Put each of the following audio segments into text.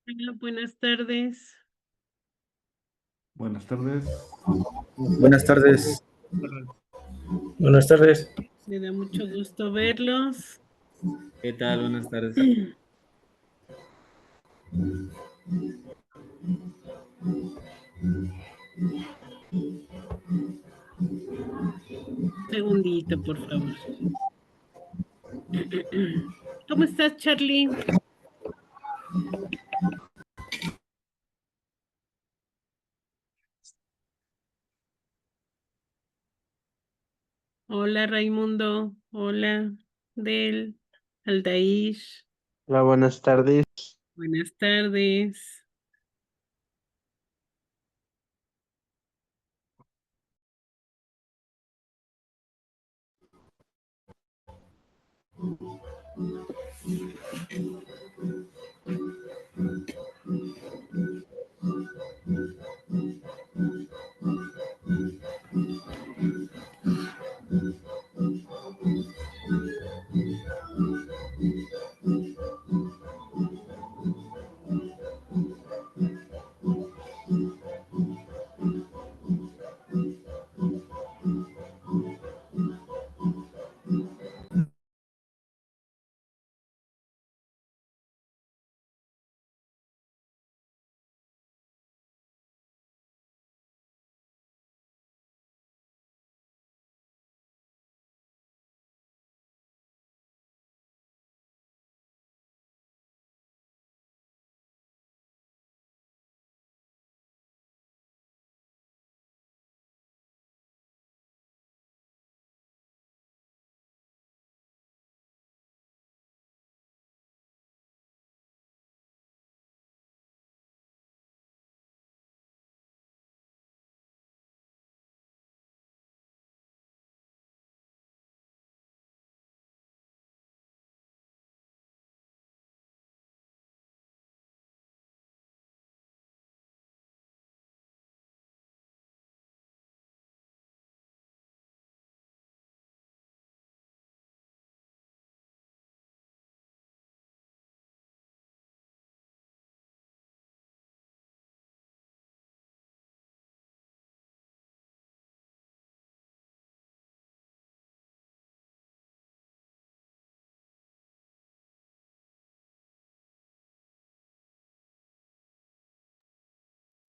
Hola, buenas tardes. Buenas tardes. Buenas tardes. Buenas tardes. Me da mucho gusto verlos. ¿Qué tal? Buenas tardes. Segundito, por favor. ¿Cómo estás, Charlie? Hola, Raimundo. Hola, Del, Aldair. Hola, buenas tardes. Buenas tardes.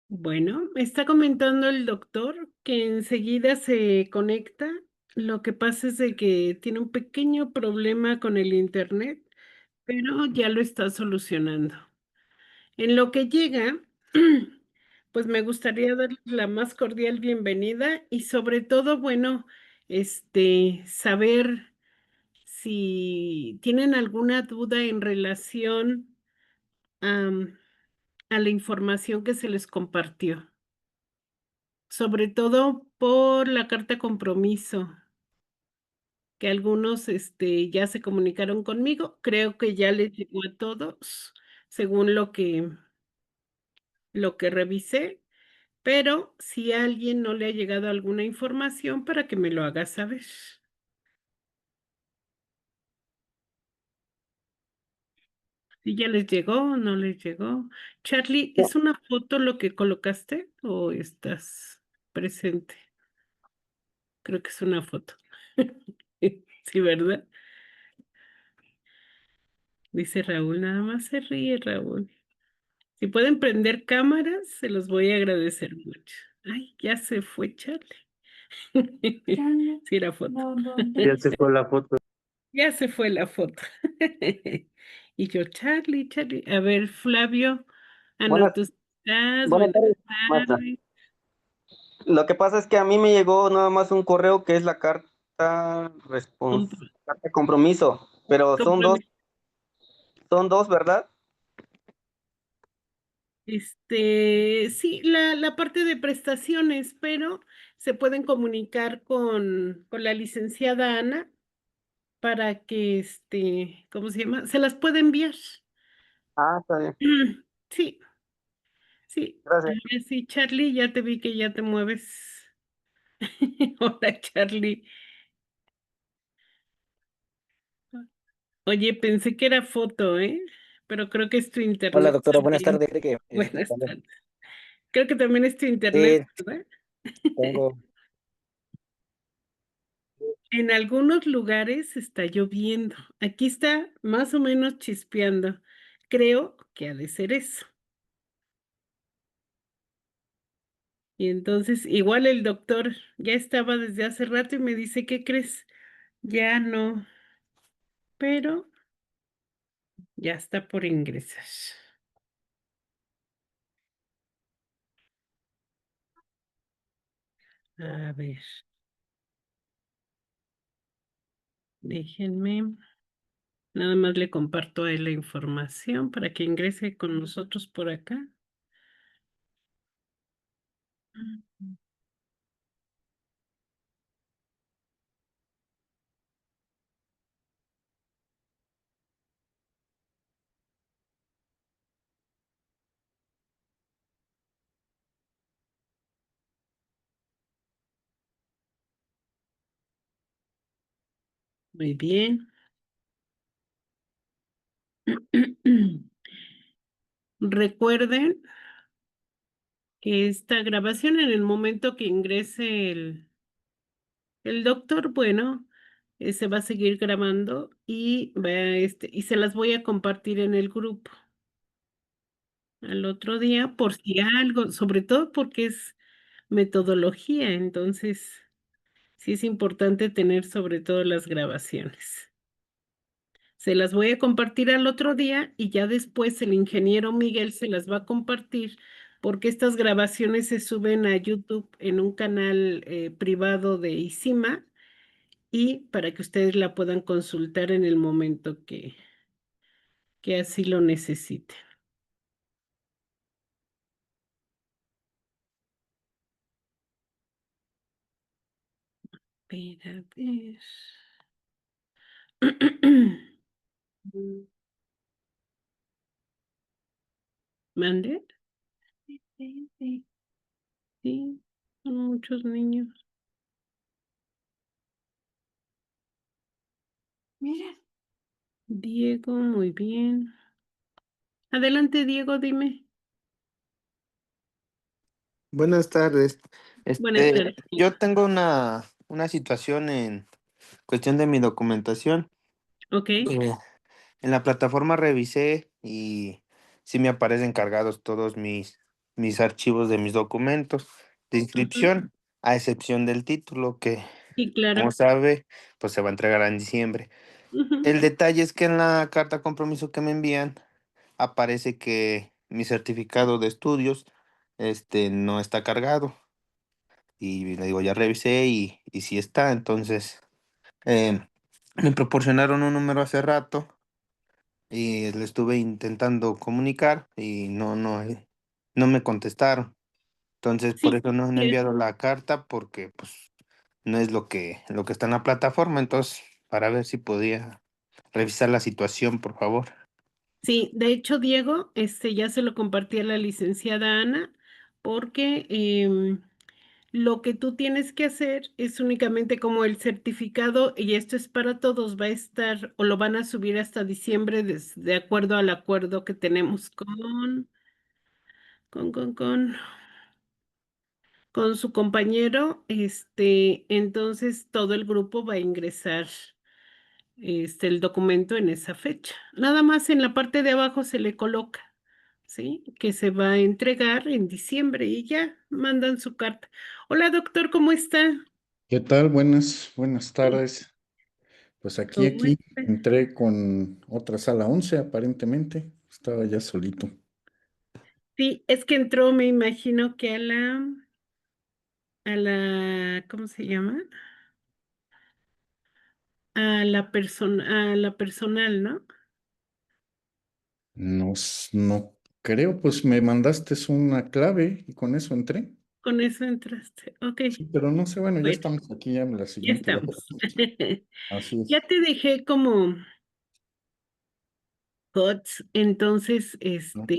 Bueno, está comentando el doctor que enseguida se conecta. Lo que pasa es de que tiene un pequeño problema con el internet, pero ya lo está solucionando. En lo que llega, pues me gustaría darles la más cordial bienvenida y sobre todo, bueno, saber si tienen alguna duda en relación am, a la información que se les compartió, sobre todo por la carta compromiso, que algunos, ya se comunicaron conmigo. Creo que ya les llegó a todos, según lo que revisé. Pero si a alguien no le ha llegado alguna información, para que me lo haga saber. Si ya les llegó o no les llegó. Charlie, ¿es una foto lo que colocaste o estás presente? Creo que es una foto. Sí, ¿verdad? Dice Raúl, nada más se ríe Raúl. Si pueden prender cámaras, se los voy a agradecer mucho. Ay, ya se fue Charlie. Sí, era foto. Ya se fue la foto. Ya se fue la foto. Y yo, Charlie, Charlie. A ver, Flavio, Buenas, tú estás. buenas Buenas tardes, maestra. tardes. Lo que pasa es que a mí me llegó nada más un correo que es la Compro- carta de compromiso, pero compromiso. son dos, ¿verdad? Sí, la parte de prestaciones, pero se pueden comunicar con la licenciada Ana para que, ¿cómo se llama? Se las puede enviar. Ah, está bien. Sí, sí. Gracias. Ahora sí, Charlie, ya te vi que ya te mueves. Hola, Charlie. Oye, pensé que era foto, ¿eh? Pero creo que es tu Hola, internet doctora, buenas también. tardes. ¿Cree que Buenas también? tardes. Creo que también es tu internet, Sí, ¿verdad? tengo. En algunos lugares está lloviendo. Aquí está más o menos chispeando. Creo que ha de ser eso. Y entonces, igual el doctor ya estaba desde hace rato y me dice, ¿qué crees? Ya no, pero ya está por ingresar. A ver, déjenme. Nada más le comparto a él la información para que ingrese con nosotros por acá. Muy bien. Recuerden que esta grabación en el momento que ingrese el doctor, bueno, se va a seguir grabando y y se las voy a compartir en el grupo al otro día por si algo, sobre todo porque es metodología, entonces sí es importante tener sobre todo las grabaciones. Se las voy a compartir al otro día y ya después el ingeniero Miguel se las va a compartir porque estas grabaciones se suben a YouTube en un canal privado de ICIMA y para que ustedes la puedan consultar en el momento que así lo necesiten. Espera, a ver. ¿Mande? Sí, sí, sí, sí, son muchos niños. Mira. Diego, muy bien. Adelante, Diego, dime. Buenas tardes. Buenas tardes. Yo tengo una situación en cuestión de mi documentación. Ok. Eh, en la plataforma revisé y sí me aparecen cargados todos mis archivos de mis documentos de Ujú. inscripción, a excepción del título que, Sí, como claro. sabe, pues se va a entregar en diciembre. Ujú. El detalle es que en la carta de compromiso que me envían aparece que mi certificado de estudios no está cargado. Y le digo, ya revisé y sí está. Entonces, me proporcionaron un número hace rato y le estuve intentando comunicar y no me contestaron. Entonces, por Sí, eso no han sí, enviado la carta porque pues no es lo que está en la plataforma. Entonces, para ver si podía revisar la situación, por favor. sí, de hecho, Diego, ya se lo compartí a la licenciada Ana, porque lo que tú tienes que hacer es únicamente como el certificado, y esto es para todos, va a estar o lo van a subir hasta diciembre de acuerdo al acuerdo que tenemos con, con, con, con su compañero, entonces todo el grupo va a ingresar el documento en esa fecha. Nada más en la parte de abajo se le coloca, ¿sí? Que se va a entregar en diciembre y ya mandan su carta. Hola, doctor, ¿cómo está? ¿Qué tal? Buenas tardes. Pues ¿Cómo aquí está? entré con otra sala 11, aparentemente. Estaba ya solito. Sí, es que entró, me imagino que ¿cómo se llama? A la personal, ¿no? No, no. Creo, pues me mandaste una clave y con eso entré. Con eso entraste. Ok, Sí, pero no sé, bueno, ya bueno, estamos aquí ya en la ya siguiente hora. estamos. Así Ya es. te dejé como HOTS, entonces, Ok,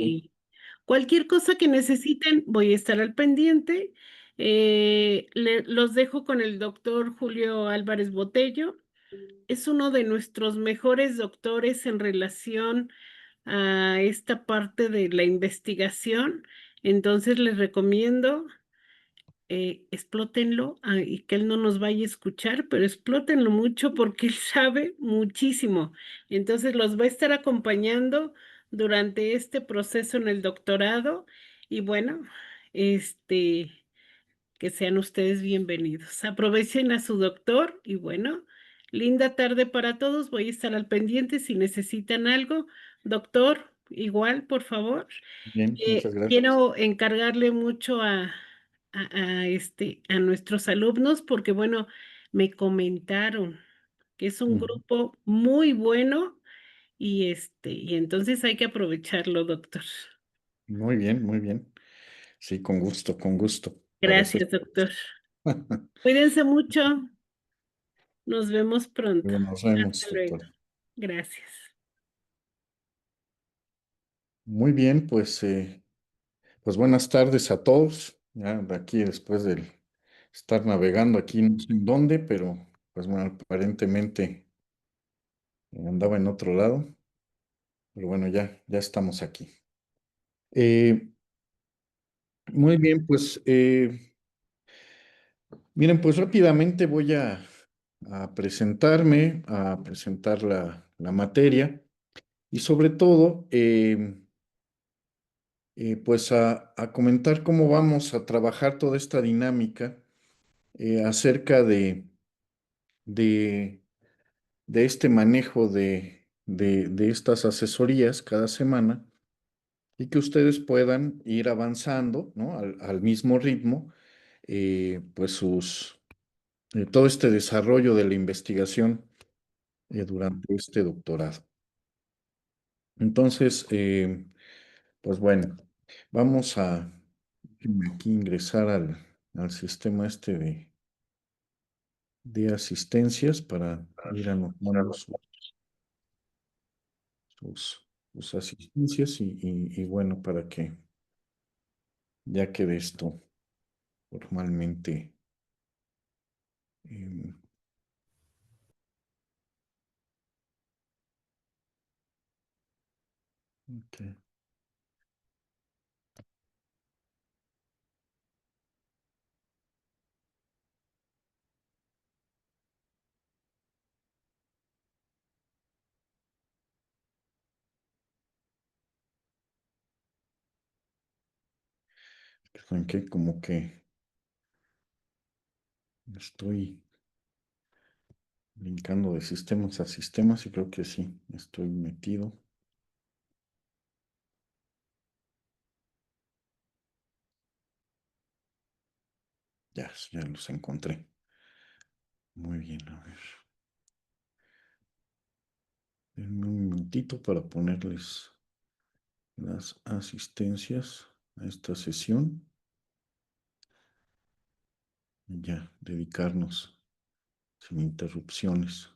cualquier cosa que necesiten, voy a estar al pendiente. Los dejo con el doctor Julio Álvarez Botello. Es uno de nuestros mejores doctores en relación a esta parte de la investigación. Entonces les recomiendo, explótenlo, y que él no nos vaya a escuchar, pero explótenlo mucho porque él sabe muchísimo. Entonces los va a estar acompañando durante este proceso en el doctorado y bueno, este, que sean ustedes bienvenidos. Aprovechen a su doctor y bueno, linda tarde para todos. Voy a estar al pendiente si necesitan algo. Doctor, igual, por favor. bien, muchas gracias. Quiero encargarle mucho a nuestros alumnos porque, bueno, me comentaron que es un Ujú. grupo muy bueno y entonces hay que aprovecharlo, doctor. Muy bien, muy bien. Sí, con gusto, con gusto. Para eso Gracias, doctor. Cuídense mucho. Nos vemos pronto. nos vemos, Hasta luego. doctor. Gracias. Muy bien, pues buenas tardes a todos. Ya de aquí después de estar navegando aquí no sé en dónde, pero pues bueno, aparentemente andaba en otro lado, pero bueno, ya estamos aquí. Eh, muy bien, miren, pues rápidamente voy a presentarme, a presentar la materia y sobre todo, pues a comentar cómo vamos a trabajar toda esta dinámica acerca de, de este manejo de estas asesorías cada semana y que ustedes puedan ir avanzando, ¿no? Al mismo ritmo, pues todo este desarrollo de la investigación durante este doctorado. Entonces, pues bueno, vamos a aquí ingresar al sistema este de asistencias para ir anotando sus asistencias y bueno, para que ya quede esto formalmente. em, ok. ¿Saben qué? Como que estoy brincando de sistemas a sistemas y creo que sí, estoy metido. Ya los encontré. Muy bien, a ver. Denme un minutito para ponerles las asistencias a esta sesión y ya dedicarnos sin interrupciones.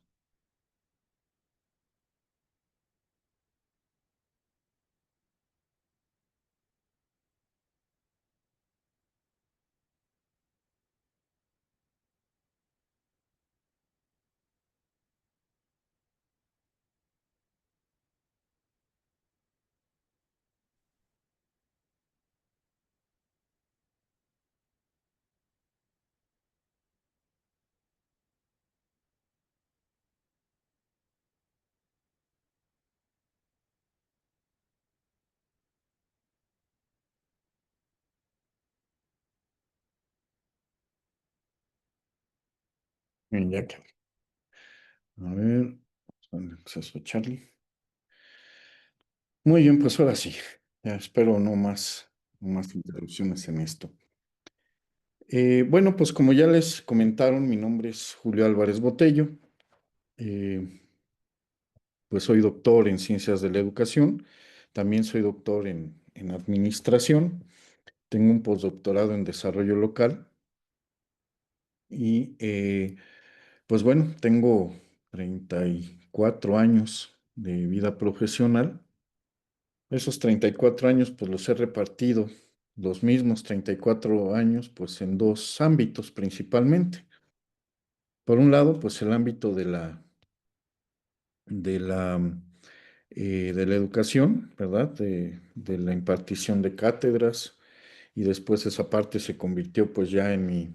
Bien, ya que. A ver, con acceso a Charlie. Muy bien, pues ahora sí. Ya espero no más interrupciones en esto. Bueno, pues como ya les comentaron, mi nombre es Julio Álvarez Botello. Pues soy doctor en ciencias de la educación. También soy doctor en administración, tengo un postdoctorado en desarrollo local y pues bueno, tengo 34 años de vida profesional. Esos 34 años pues los he repartido, los mismos 34 años pues en dos ámbitos principalmente. Por un lado, pues el ámbito de la, de la educación, ¿verdad? De la impartición de cátedras y después esa parte se convirtió pues ya en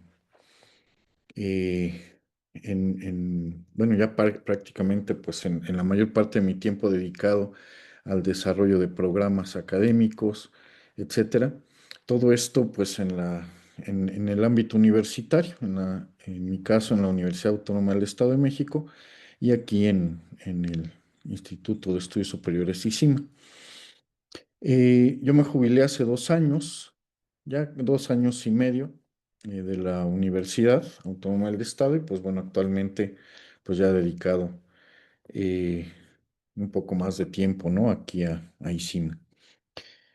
eh, bueno, ya prácticamente pues en la mayor parte de mi tiempo dedicado al desarrollo de programas académicos, etcétera. Todo esto pues en el ámbito universitario, en mi caso en la Universidad Autónoma del Estado de México y aquí en el Instituto de Estudios Superiores ICIMA. Yo me jubilé hace 2 años, ya 2 años y medio, de la Universidad Autónoma del Estado y pues bueno, actualmente pues ya he dedicado un poco más de tiempo, ¿no? Aquí a ICIMA.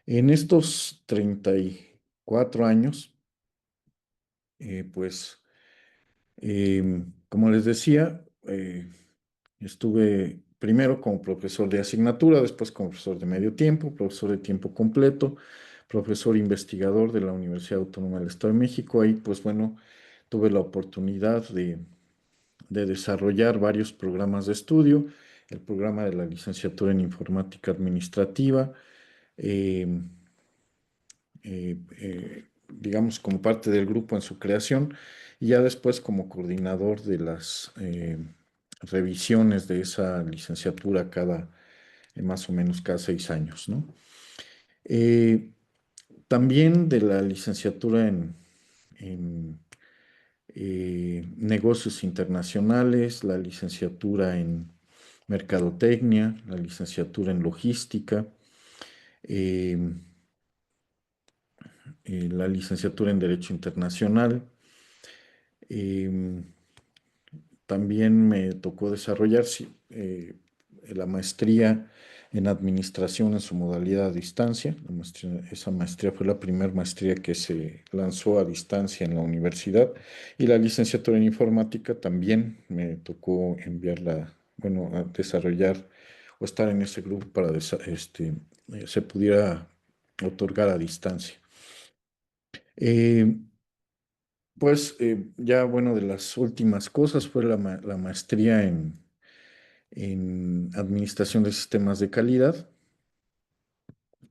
En estos 34 años, pues como les decía, estuve primero como profesor de asignatura, después como profesor de medio tiempo, profesor de tiempo completo, profesor investigador de la Universidad Autónoma del Estado de México. Ahí, pues bueno, tuve la oportunidad de desarrollar varios programas de estudio, el programa de la licenciatura en informática administrativa, eh, digamos como parte del grupo en su creación, y ya después como coordinador de las revisiones de esa licenciatura más o menos cada 6 años, ¿no? Eh, También de la licenciatura en, negocios internacionales, la licenciatura en mercadotecnia, la licenciatura en logística, eh, la licenciatura en derecho internacional. Em, También me tocó desarrollar sí, la maestría en administración en su modalidad a distancia. Esa maestría fue la primera maestría que se lanzó a distancia en la universidad. Y la licenciatura en informática también me tocó enviarla, bueno, a desarrollar o estar en ese grupo para se pudiera otorgar a distancia. Eh, pues ya, bueno, de las últimas cosas fue la maestría en Administración de Sistemas de Calidad.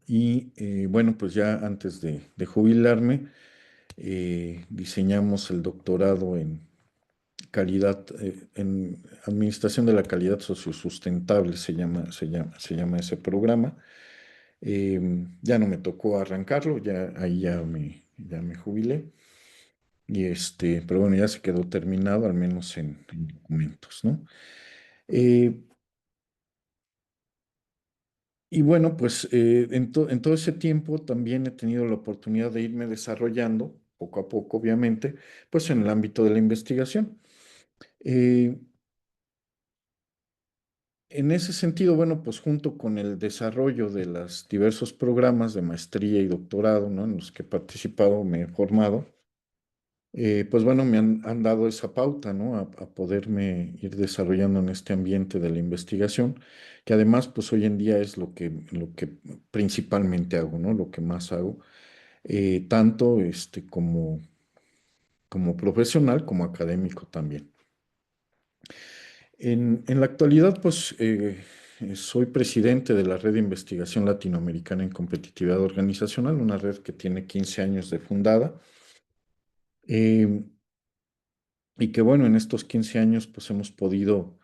Y bueno, pues ya antes de jubilarme, diseñamos el doctorado en calidad, en Administración de la Calidad Sociosustentable, se llama ese programa. Ya no me tocó arrancarlo, ya ahí ya me jubilé. Pero bueno, ya se quedó terminado, al menos en documentos, ¿no? Eh, y bueno, pues en todo ese tiempo también he tenido la oportunidad de irme desarrollando, poco a poco, obviamente, pues en el ámbito de la investigación. Eh, en ese sentido, bueno, pues junto con el desarrollo de los diversos programas de maestría y doctorado, ¿no? En los que he participado, me he formado. Pues bueno, me han dado esa pauta, ¿no? A poderme ir desarrollando en este ambiente de la investigación, que además, pues hoy en día es lo que principalmente hago, ¿no? Lo que más hago, tanto como profesional como académico también. En la actualidad, pues soy presidente de la Red de Investigación Latinoamericana en Competitividad Organizacional, una red que tiene 15 años de fundada. Y que bueno, en estos 15 años pues hemos podido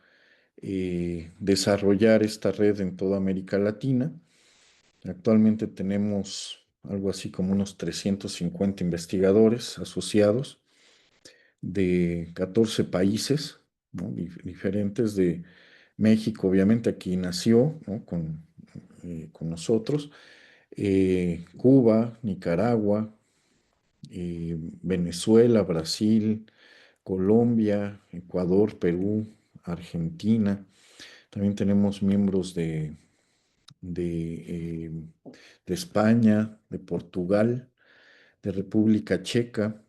desarrollar esta red en toda América Latina. Actualmente tenemos algo así como unos 350 investigadores asociados de 14 países, ¿no? Diferentes de México, obviamente aquí nació, ¿no? Con nosotros, Cuba, Nicaragua, Venezuela, Brasil, Colombia, Ecuador, Perú, Argentina. También tenemos miembros de, de España, de Portugal, de República Checa,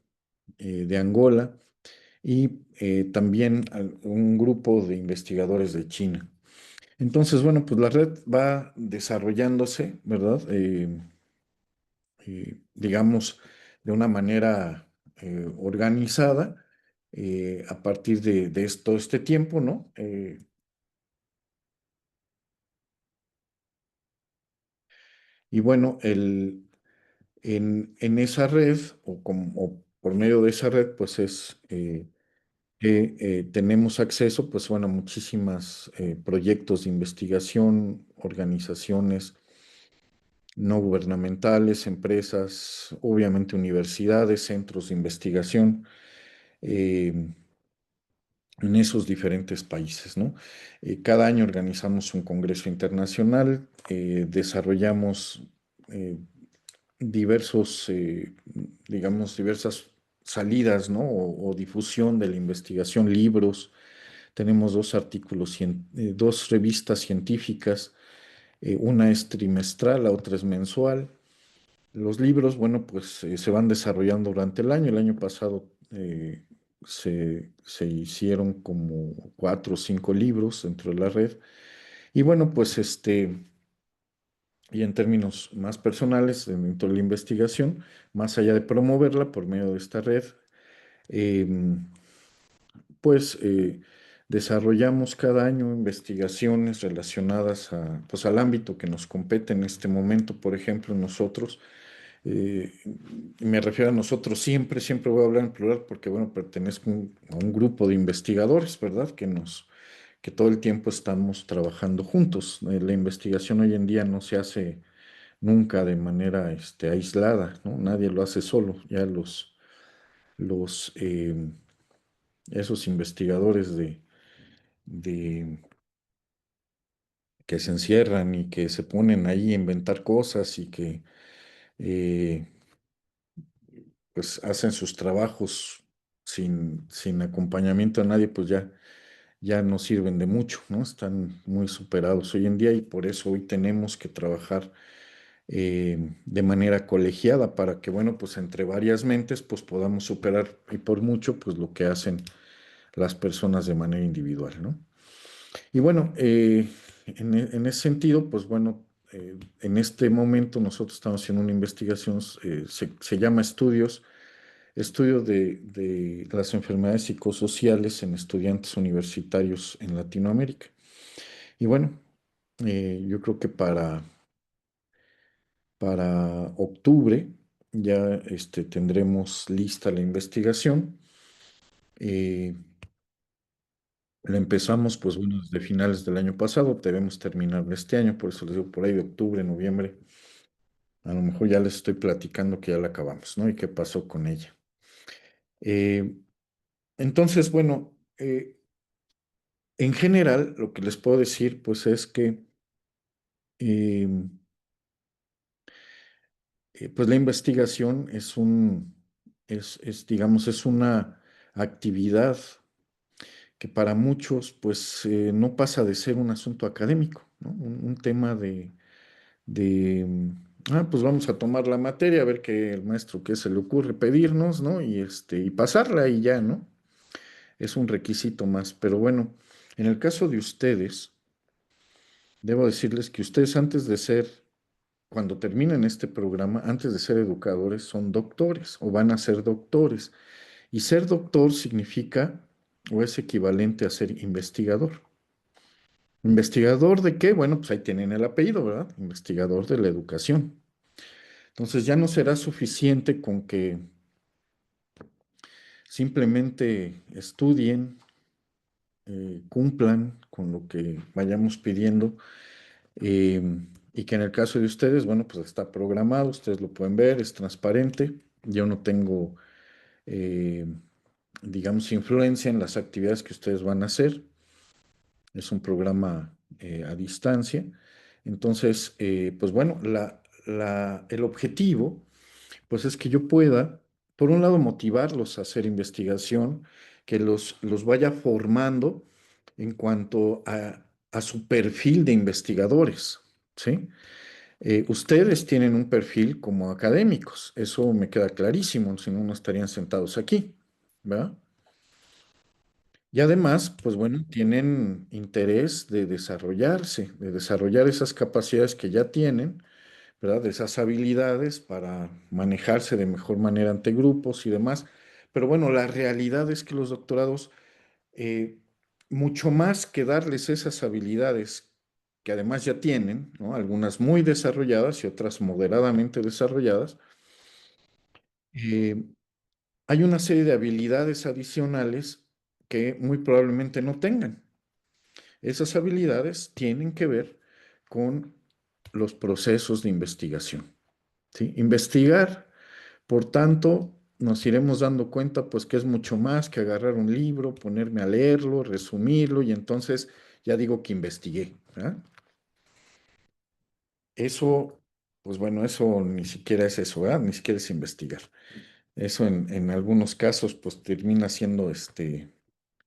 de Angola y también un grupo de investigadores de China. Entonces, bueno, pues la red va desarrollándose, ¿verdad? Digamos, de una manera organizada a partir de todo este tiempo, ¿no? Y bueno, en esa red o por medio de esa red, pues es que tenemos acceso, pues bueno, a muchísimas proyectos de investigación, organizaciones no gubernamentales, empresas, obviamente universidades, centros de investigación eh, en esos diferentes países, ¿no? Cada año organizamos un congreso internacional, desarrollamos eh, diversos, digamos, diversas salidas, ¿no? O difusión de la investigación, libros. Tenemos dos artículos, dos revistas científicas. Una es trimestral, la otra es mensual. Los libros, bueno, pues se van desarrollando durante el año. El año pasado se hicieron como 4 o 5 libros dentro de la red. Y bueno, pues y en términos más personales, dentro de la investigación, más allá de promoverla por medio de esta red, em, pues desarrollamos cada año investigaciones relacionadas pues, al ámbito que nos compete en este momento. Por ejemplo, nosotros, eh, me refiero a nosotros siempre, siempre voy a hablar en plural porque, bueno, pertenezco a un grupo de investigadores, ¿verdad? Que todo el tiempo estamos trabajando juntos. La investigación hoy en día no se hace nunca de manera aislada, ¿no? Nadie lo hace solo. Ya los, esos investigadores de que se encierran y que se ponen ahí a inventar cosas y que eh, pues hacen sus trabajos sin acompañamiento a nadie, pues ya no sirven de mucho, ¿no? Están muy superados hoy en día y por eso hoy tenemos que trabajar de manera colegiada para que, bueno, pues entre varias mentes, pues podamos superar y por mucho, pues lo que hacen las personas de manera individual, ¿no? Y bueno, en ese sentido, pues bueno, en este momento nosotros estamos haciendo una investigación, se llama estudio de las enfermedades psicosociales en estudiantes universitarios en Latinoamérica. Y bueno, yo creo que para octubre ya tendremos lista la investigación. Eh, La empezamos, pues bueno, desde finales del año pasado, debemos terminar este año, por eso les digo, por ahí de octubre, noviembre, a lo mejor ya les estoy platicando que ya la acabamos, ¿no? Y qué pasó con ella. Eh, entonces, bueno, en general, lo que les puedo decir, pues es que, eh, pues la investigación digamos, es una actividad que para muchos, pues, no pasa de ser un asunto académico, ¿no? Un tema pues vamos a tomar la materia, a ver qué el maestro qué se le ocurre pedirnos, ¿no? Y pasarla y ya, ¿no? Es un requisito más. Pero bueno, en el caso de ustedes, debo decirles que ustedes cuando terminen este programa, antes de ser educadores, son doctores o van a ser doctores. Y ser doctor significa o es equivalente a ser investigador. ¿Investigador de qué? Bueno, pues ahí tienen el apellido, ¿verdad? Investigador de la educación. Entonces ya no será suficiente con que simplemente estudien, cumplan con lo que vayamos pidiendo eh, y que en el caso de ustedes, bueno, pues está programado, ustedes lo pueden ver, es transparente. Yo no tengo, eh, digamos, influencia en las actividades que ustedes van a hacer. Es un programa a distancia. Entonces, pues bueno, el objetivo pues es que yo pueda, por un lado, motivarlos a hacer investigación, que los vaya formando en cuanto a su perfil de investigadores, ¿sí? Ustedes tienen un perfil como académicos, eso me queda clarísimo, si no, no estarían sentados aquí, ¿verdad? Y además, pues bueno, tienen interés de desarrollarse, de desarrollar esas capacidades que ya tienen, ¿verdad? De esas habilidades para manejarse de mejor manera ante grupos y demás. Pero bueno, la realidad es que los doctorados, eh, mucho más que darles esas habilidades que además ya tienen, ¿no? Algunas muy desarrolladas y otras moderadamente desarrolladas, eh, hay una serie de habilidades adicionales que muy probablemente no tengan. Esas habilidades tienen que ver con los procesos de investigación, ¿sí? Investigar, por tanto, nos iremos dando cuenta pues que es mucho más que agarrar un libro, ponerme a leerlo, resumirlo y entonces ya digo que investigué, ¿verdad? Eso, pues bueno, eso ni siquiera es eso, ¿verdad? Ni siquiera es investigar. Eso en algunos casos pues termina siendo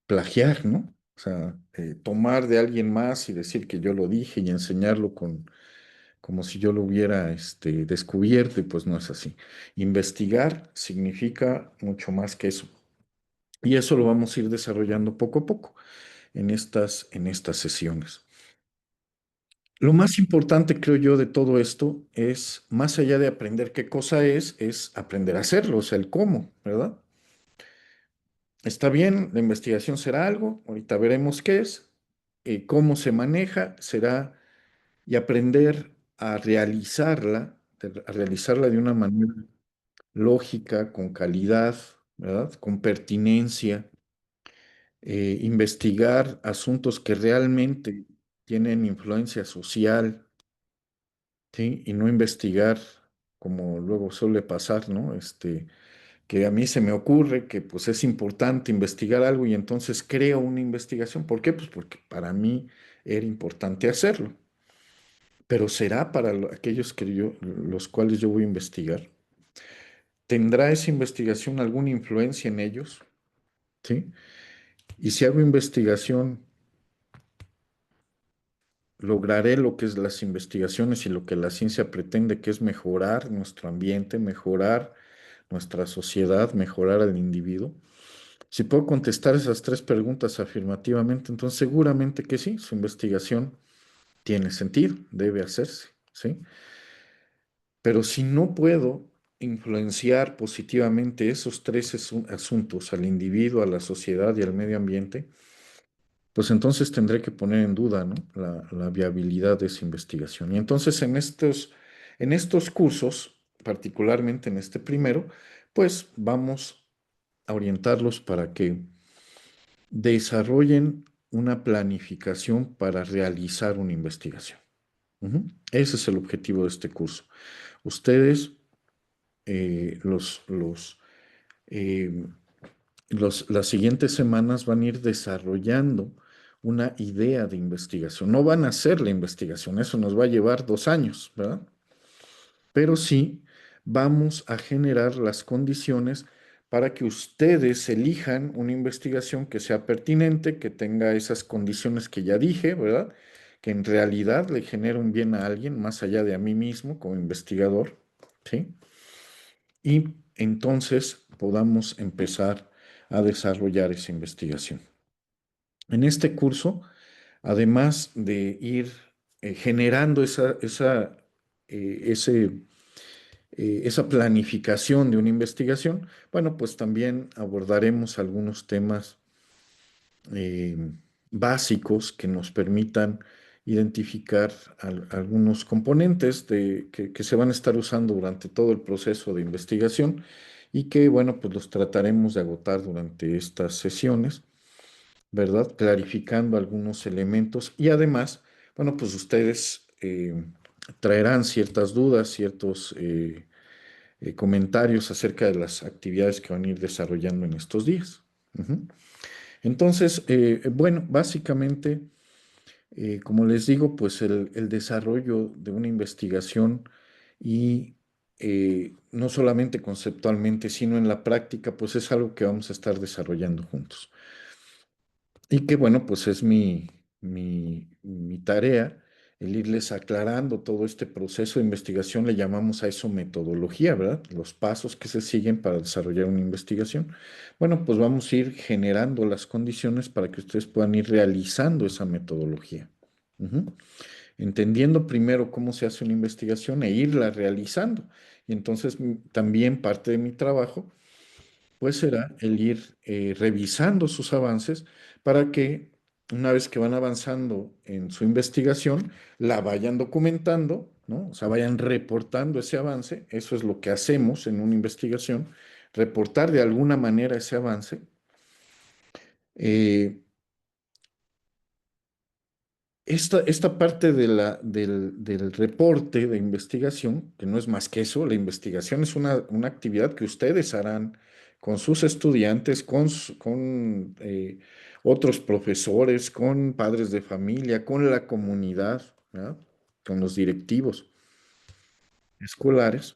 plagiar, ¿no? O sea, tomar de alguien más y decir que yo lo dije y enseñarlo como si yo lo hubiera descubierto y pues no es así. Investigar significa mucho más que eso. Y eso lo vamos a ir desarrollando poco a poco en estas sesiones. Lo más importante, creo yo, de todo esto es, más allá de aprender qué cosa es aprender a hacerlo, o sea, el cómo, ¿verdad? Está bien, la investigación será algo, ahorita veremos qué es, cómo se maneja, será y aprender a realizarla de una manera lógica, con calidad, ¿verdad? Con pertinencia, investigar asuntos que realmente tienen influencia social, ¿sí? Y no investigar como luego suele pasar, ¿no? Que a mí se me ocurre que pues es importante investigar algo y entonces creo una investigación. ¿Por qué? Pues porque para mí era importante hacerlo. Pero será para aquellos los cuales yo voy a investigar. ¿Tendrá esa investigación alguna influencia en ellos? ¿Sí? Y si hago investigación, lograré lo que es las investigaciones y lo que la ciencia pretende, que es mejorar nuestro ambiente, mejorar nuestra sociedad, mejorar al individuo. Si puedo contestar esas tres preguntas afirmativamente, entonces seguramente que sí, su investigación tiene sentido, debe hacerse, ¿sí? Pero si no puedo influenciar positivamente esos tres asuntos, al individuo, a la sociedad y al medio ambiente, pues entonces tendré que poner en duda, ¿no? la viabilidad de esa investigación. Y entonces en estos cursos, particularmente en este primero, pues vamos a orientarlos para que desarrollen una planificación para realizar una investigación. Ujú. Ese es el objetivo de este curso. Ustedes, eh, las siguientes semanas van a ir desarrollando una idea de investigación. No van a hacer la investigación, eso nos va a llevar 2 años, ¿verdad? Pero sí vamos a generar las condiciones para que ustedes elijan una investigación que sea pertinente, que tenga esas condiciones que ya dije, ¿verdad? Que en realidad le genere un bien a alguien más allá de a mí mismo como investigador, ¿sí? Y entonces podamos empezar a desarrollar esa investigación. En este curso, además de ir generando ese esa planificación de una investigación, bueno, pues también abordaremos algunos temas eh, básicos que nos permitan identificar algunos componentes que se van a estar usando durante todo el proceso de investigación y que, bueno, pues los trataremos de agotar durante estas sesiones, ¿verdad? Clarificando algunos elementos y además, bueno, pues ustedes traerán ciertas dudas, ciertos comentarios acerca de las actividades que van a ir desarrollando en estos días. Ujú. Entonces, bueno, básicamente, como les digo, pues el desarrollo de una investigación y no solamente conceptualmente, sino en la práctica, pues es algo que vamos a estar desarrollando juntos. Y que bueno, pues es mi tarea el irles aclarando todo este proceso de investigación, le llamamos a eso metodología, ¿verdad? Los pasos que se siguen para desarrollar una investigación. Bueno, pues vamos a ir generando las condiciones para que ustedes puedan ir realizando esa metodología. Ujú. Entendiendo primero cómo se hace una investigación e irla realizando. Y entonces también parte de mi trabajo pues será el ir revisando sus avances para que una vez que van avanzando en su investigación, la vayan documentando, ¿no? O sea, vayan reportando ese avance. Eso es lo que hacemos en una investigación, reportar de alguna manera ese avance. Eh, esta parte del reporte de investigación, que no es más que eso, la investigación es una actividad que ustedes harán con sus estudiantes, con otros profesores, con padres de familia, con la comunidad, ¿verdad? Con los directivos escolares.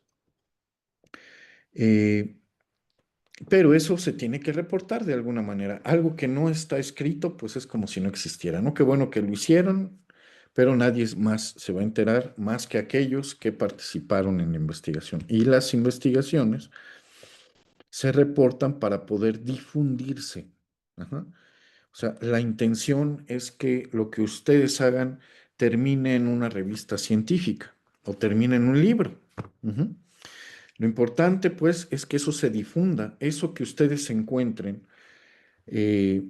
Eh, Pero eso se tiene que reportar de alguna manera. Algo que no está escrito, pues es como si no existiera, ¿no? Qué bueno que lo hicieron, pero nadie más se va a enterar más que aquellos que participaron en la investigación. Y las investigaciones se reportan para poder difundirse. Ajá. O sea, la intención es que lo que ustedes hagan termine en una revista científica o termine en un libro. Ujú. Lo importante, pues, es que eso se difunda, eso que ustedes encuentren, eh,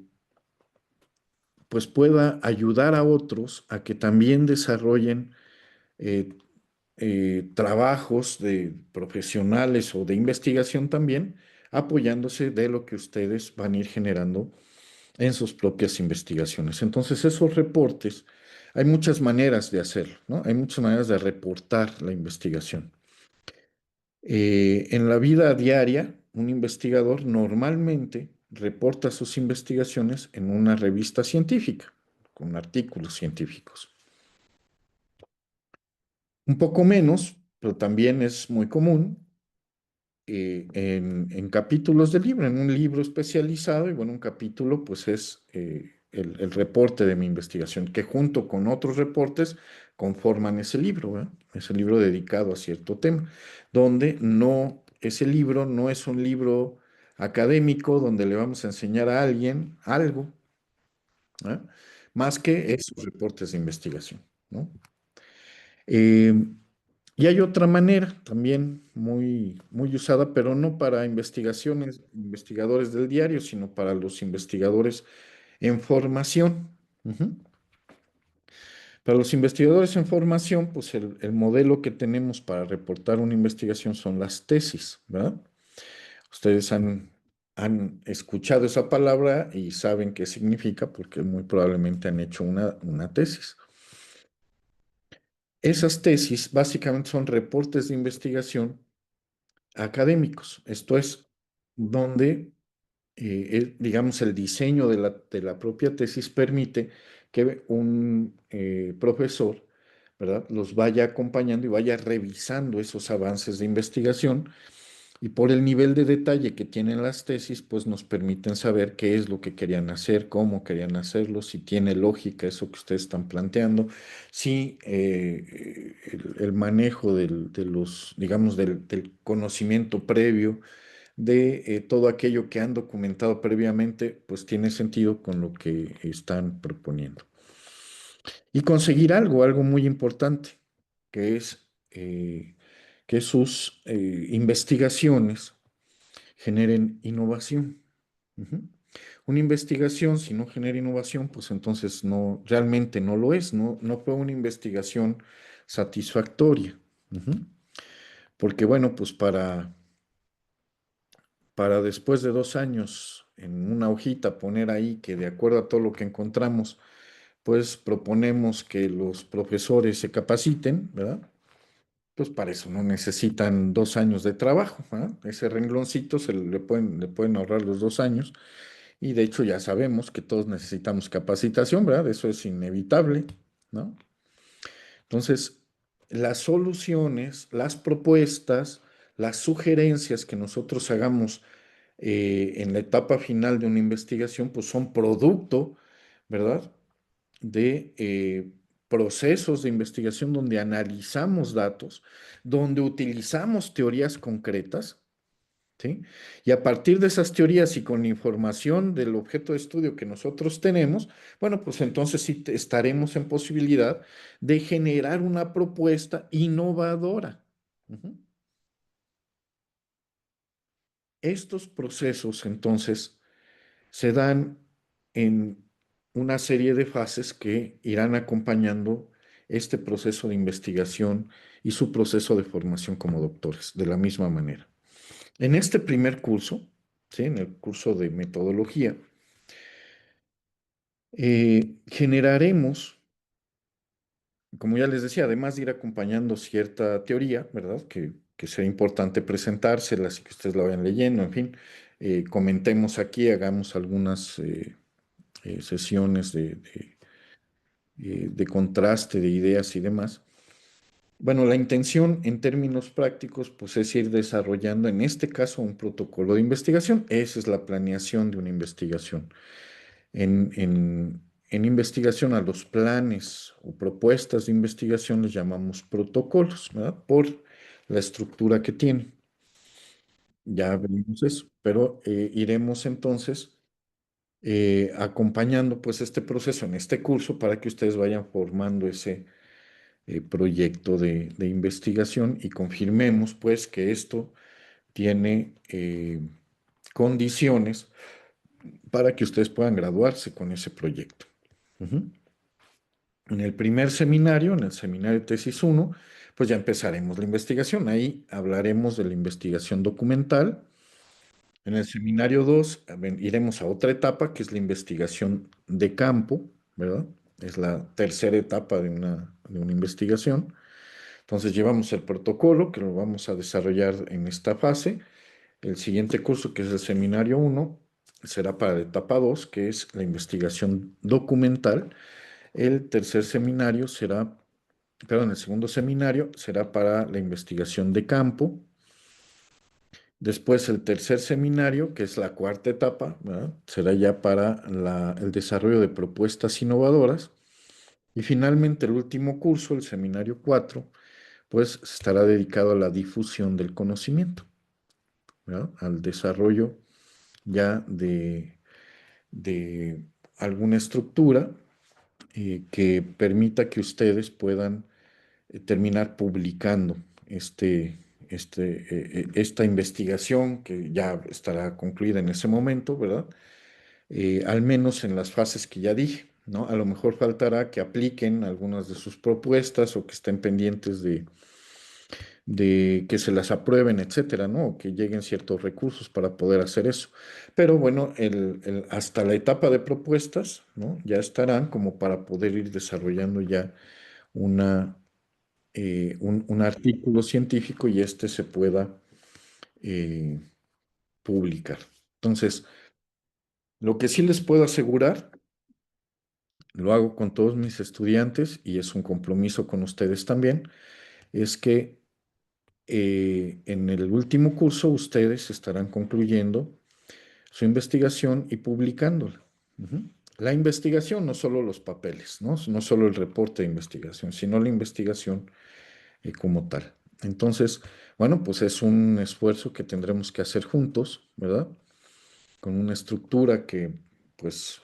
pues pueda ayudar a otros a que también desarrollen eh, trabajos de profesionales o de investigación también, apoyándose de lo que ustedes van a ir generando en sus propias investigaciones. Entonces, esos reportes, hay muchas maneras de hacerlo, ¿no? Hay muchas maneras de reportar la investigación. En la vida diaria, un investigador normalmente reporta sus investigaciones en una revista científica, con artículos científicos. Un poco menos, pero también es muy común en capítulos de libro, en un libro especializado, y bueno, un capítulo pues es el reporte de mi investigación, que junto con otros reportes conforman ese libro, ¿verdad? Ese libro dedicado a cierto tema, donde no, ese libro no es un libro académico donde le vamos a enseñar a alguien algo, ¿verdad? Más que esos reportes de investigación, ¿no? Eh, y hay otra manera también muy usada, pero no para investigadores del diario, sino para los investigadores en formación. Ujú. Para los investigadores en formación, pues el modelo que tenemos para reportar una investigación son las tesis, ¿verdad? Ustedes han escuchado esa palabra y saben qué significa porque muy probablemente han hecho una tesis. Esas tesis básicamente son reportes de investigación académicos. Esto es donde, digamos, el diseño de la propia tesis permite que un profesor, ¿verdad?, los vaya acompañando y vaya revisando esos avances de investigación y por el nivel de detalle que tienen las tesis, pues nos permiten saber qué es lo que querían hacer, cómo querían hacerlo, si tiene lógica eso que ustedes están planteando, si el manejo de los, digamos, del conocimiento previo de todo aquello que han documentado previamente, pues tiene sentido con lo que están proponiendo. Y conseguir algo muy importante, que es que sus investigaciones generen innovación. Ujú. Una investigación, si no genera innovación, pues entonces no, realmente no lo es, no fue una investigación satisfactoria. Ujú. Porque bueno, pues para después de 2 años en una hojita poner ahí que de acuerdo a todo lo que encontramos, pues proponemos que los profesores se capaciten, ¿verdad? Pues para eso no necesitan 2 años de trabajo, ¿verdad? Ese rengloncito le pueden ahorrar los 2 años. Y de hecho ya sabemos que todos necesitamos capacitación, ¿verdad? Eso es inevitable, ¿no? Entonces, las soluciones, las propuestas, las sugerencias que nosotros hagamos en la etapa final de una investigación, pues son producto, ¿verdad? De procesos de investigación donde analizamos datos, donde utilizamos teorías concretas, ¿sí? Y a partir de esas teorías y con la información del objeto de estudio que nosotros tenemos, bueno, pues entonces sí estaremos en posibilidad de generar una propuesta innovadora. Ujú. Estos procesos, entonces, se dan en una serie de fases que irán acompañando este proceso de investigación y su proceso de formación como doctores, de la misma manera. En este primer curso, ¿sí? En el curso de metodología, generaremos, como ya les decía, además de ir acompañando cierta teoría, ¿verdad? Que sea importante presentárselas y que ustedes la vayan leyendo, en fin, comentemos aquí, hagamos algunas sesiones de contraste de ideas y demás. Bueno, la intención en términos prácticos, pues es ir desarrollando, en este caso, un protocolo de investigación. Esa es la planeación de una investigación. En investigación a los planes o propuestas de investigación les llamamos protocolos, ¿verdad? Por la estructura que tienen. Ya veremos eso, pero iremos entonces acompañando pues este proceso en este curso para que ustedes vayan formando ese proyecto de investigación y confirmemos pues que esto tiene condiciones para que ustedes puedan graduarse con ese proyecto. Ujú. En el primer seminario, en el seminario tesis uno, pues ya empezaremos la investigación. Ahí hablaremos de la investigación documental. En el seminario 2 iremos a otra etapa que es la investigación de campo, ¿verdad? Es la tercera etapa de una investigación. Entonces llevamos el protocolo que lo vamos a desarrollar en esta fase. El siguiente curso, que es el seminario uno, será para la etapa 2, que es la investigación documental. El tercer seminario será, perdón, el segundo seminario será para la investigación de campo. Después el tercer seminario, que es la cuarta etapa, ¿verdad? Será ya para el desarrollo de propuestas innovadoras. Y finalmente el último curso, el seminario 4, pues estará dedicado a la difusión del conocimiento, ¿verdad? Al desarrollo ya de alguna estructura que permita que ustedes puedan terminar publicando esta investigación que ya estará concluida en ese momento, ¿verdad? Al menos en las fases que ya dije, ¿no? A lo mejor faltará que apliquen algunas de sus propuestas o que estén pendientes de que se las aprueben, etcétera, ¿no? O que lleguen ciertos recursos para poder hacer eso. Pero bueno, hasta la etapa de propuestas, ¿no? Ya estarán como para poder ir desarrollando ya un artículo científico y este se pueda eh, publicar. Entonces, lo que sí les puedo asegurar, lo hago con todos mis estudiantes y es un compromiso con ustedes también, es que en el último curso ustedes estarán concluyendo su investigación y publicándola. Ujú. La investigación, no solo los papeles, ¿no? No solo el reporte de investigación, sino la investigación como tal. Entonces, bueno, pues es un esfuerzo que tendremos que hacer juntos, ¿verdad? Con una estructura que, pues,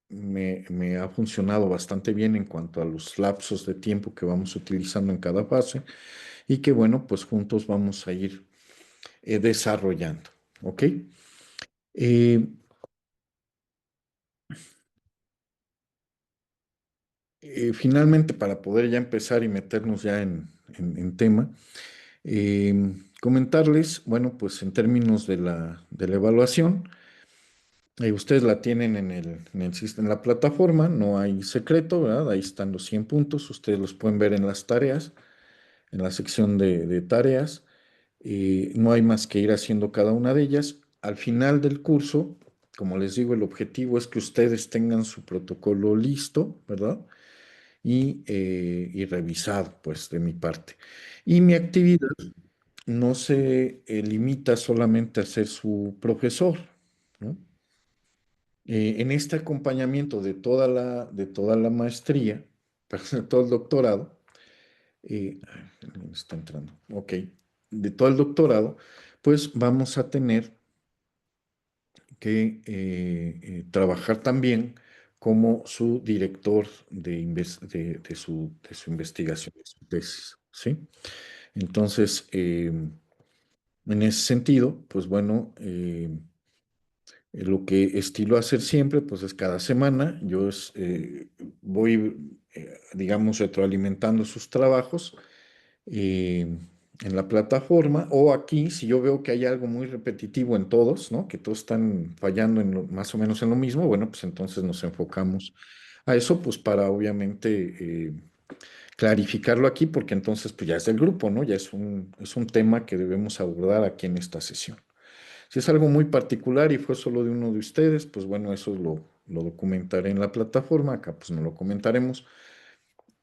me ha funcionado bastante bien en cuanto a los lapsos de tiempo que vamos utilizando en cada fase y que, bueno, pues juntos vamos a ir desarrollando, ¿ok? Eh, Finalmente, para poder ya empezar y meternos ya en tema, comentarles, bueno, pues en términos de la evaluación, ustedes la tienen en la plataforma, no hay secreto, ¿verdad? Ahí están los 100 puntos, ustedes los pueden ver en las tareas, en la sección de tareas, no hay más que ir haciendo cada una de ellas. Al final del curso, como les digo, el objetivo es que ustedes tengan su protocolo listo, ¿verdad? Y revisado, pues, de mi parte. Y mi actividad no se limita solamente a ser su profesor, ¿no? En este acompañamiento de toda la maestría, de todo el doctorado, me está entrando, ok, de todo el doctorado, pues vamos a tener que trabajar también como su director de su investigación, de su tesis, ¿sí? Entonces, en ese sentido, pues bueno, lo que estilo hacer siempre, pues es cada semana, voy, digamos, retroalimentando sus trabajos eh, en la plataforma o aquí, si yo veo que hay algo muy repetitivo en todos, ¿no? Que todos están fallando más o menos en lo mismo, bueno, pues entonces nos enfocamos a eso, pues para obviamente clarificarlo aquí, porque entonces pues ya es del grupo, ¿no? Ya es un tema que debemos abordar aquí en esta sesión. Si es algo muy particular y fue solo de uno de ustedes, pues bueno, eso lo documentaré en la plataforma, acá pues no lo comentaremos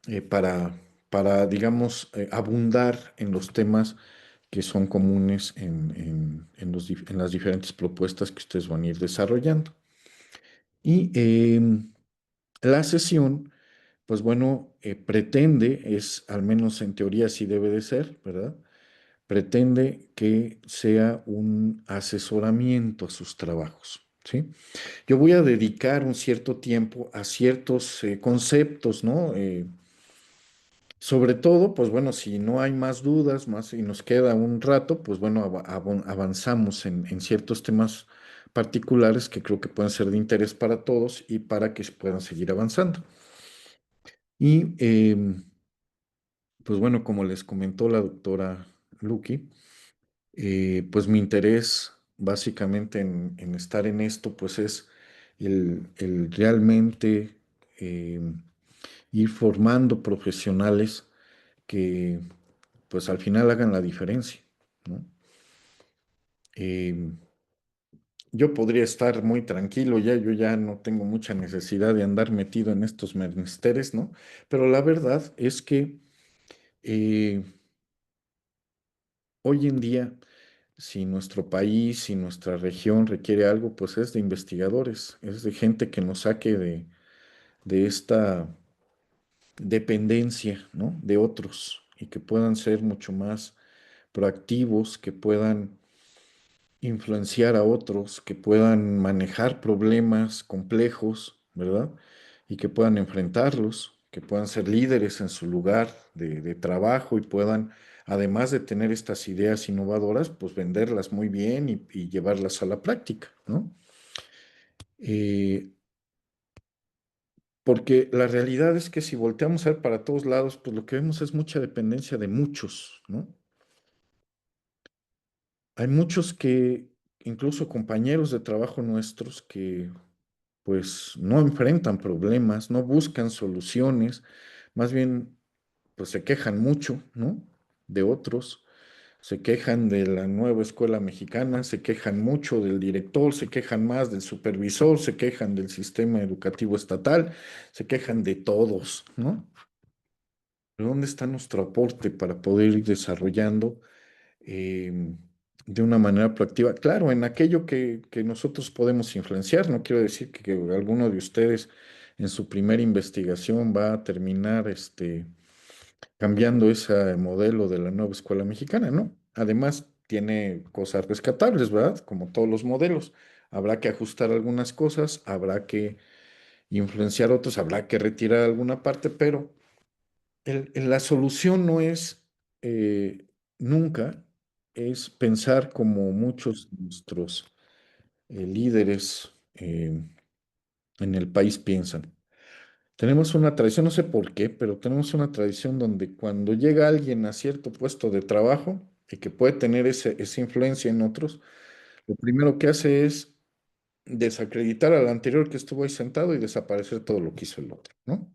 eh, para, digamos, abundar en los temas que son comunes en las diferentes propuestas que ustedes van a ir desarrollando. Y la sesión, pues bueno, pretende, al menos en teoría así debe de ser, ¿verdad? Pretende que sea un asesoramiento a sus trabajos, ¿sí? Yo voy a dedicar un cierto tiempo a ciertos conceptos, ¿no? Sobre todo, pues bueno, si no hay más dudas, más y nos queda un rato, pues bueno, avanzamos en ciertos temas particulares que creo que pueden ser de interés para todos y para que se puedan seguir avanzando. Y pues bueno, como les comentó la doctora Lucky, pues mi interés básicamente en estar en esto, pues es el realmente eh, ir formando profesionales que pues al final hagan la diferencia, ¿no? Eh, yo podría estar muy tranquilo ya, yo ya no tengo mucha necesidad de andar metido en estos menesteres, ¿no? Pero la verdad es que eh, hoy en día, si nuestro país, si nuestra región requiere algo, pues es de investigadores, es de gente que nos saque de esta dependencia, ¿no? De otros y que puedan ser mucho más proactivos, que puedan influenciar a otros, que puedan manejar problemas complejos, ¿verdad? Y que puedan enfrentarlos, que puedan ser líderes en su lugar de trabajo y puedan, además de tener estas ideas innovadoras, pues venderlas muy bien y llevarlas a la práctica, ¿no? Eh, Porque la realidad es que si volteamos a ver para todos lados, pues lo que vemos es mucha dependencia de muchos, ¿no? Hay muchos que, incluso compañeros de trabajo nuestros, que pues no enfrentan problemas, no buscan soluciones, más bien pues se quejan mucho, ¿no? De otros, se quejan de la nueva escuela mexicana, se quejan mucho del director, se quejan más del supervisor, se quejan del sistema educativo estatal, se quejan de todos, ¿no? ¿Pero dónde está nuestro aporte para poder ir desarrollando de una manera proactiva? Claro, en aquello que nosotros podemos influenciar. No quiero decir que alguno de ustedes en su primera investigación va a terminar cambiando ese modelo de la nueva escuela mexicana, ¿no? Además, tiene cosas rescatables, ¿verdad? Como todos los modelos. Habrá que ajustar algunas cosas, habrá que influenciar otros, habrá que retirar alguna parte, pero la solución no es nunca, es pensar como muchos de nuestros líderes en el país piensan. Tenemos una tradición, no sé por qué, pero tenemos una tradición donde cuando llega alguien a cierto puesto de trabajo y que puede tener esa influencia en otros, lo primero que hace es desacreditar al anterior que estuvo ahí sentado y desaparecer todo lo que hizo el otro, ¿no?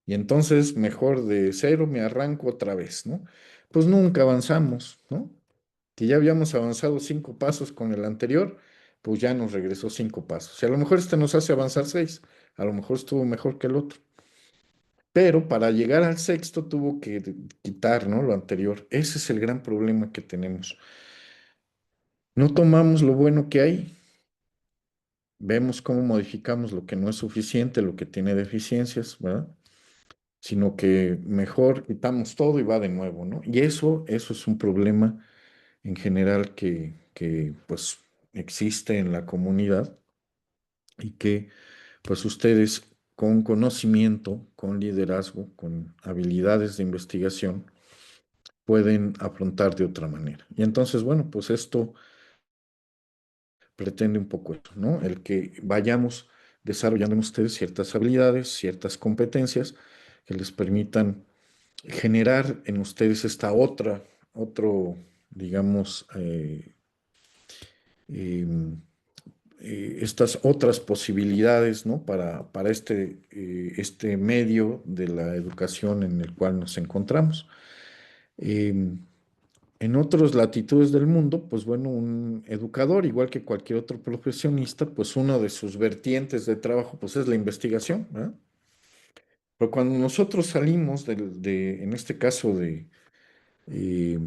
Y entonces mejor de cero me arranco otra vez, ¿no? Pues nunca avanzamos, ¿no? Que ya habíamos avanzado 5 pasos con el anterior, pues ya nos regresó 5 pasos. Y a lo mejor este nos hace avanzar 6, a lo mejor estuvo mejor que el otro. Pero para llegar al sexto tuvo que quitar, ¿no? Lo anterior. Ese es el gran problema que tenemos. No tomamos lo bueno que hay vemos cómo modificamos lo que no es suficiente, lo que tiene deficiencias, ¿verdad? Sino que mejor quitamos todo y va de nuevo, ¿no? Y eso es un problema en general que pues existe en la comunidad y que pues ustedes con conocimiento, con liderazgo, con habilidades de investigación, pueden afrontar de otra manera. Y entonces, bueno, pues esto pretende un poco esto, ¿no? El que vayamos desarrollando en ustedes ciertas habilidades, ciertas competencias que les permitan generar en ustedes otro, digamos, em, estas otras posibilidades, ¿no? Para este medio de la educación en el cual nos encontramos. Em, en otras latitudes del mundo, pues bueno, un educador, igual que cualquier otro profesionista, pues uno de sus vertientes de trabajo, pues es la investigación, ¿verdad? Pero cuando nosotros salimos en este caso eh,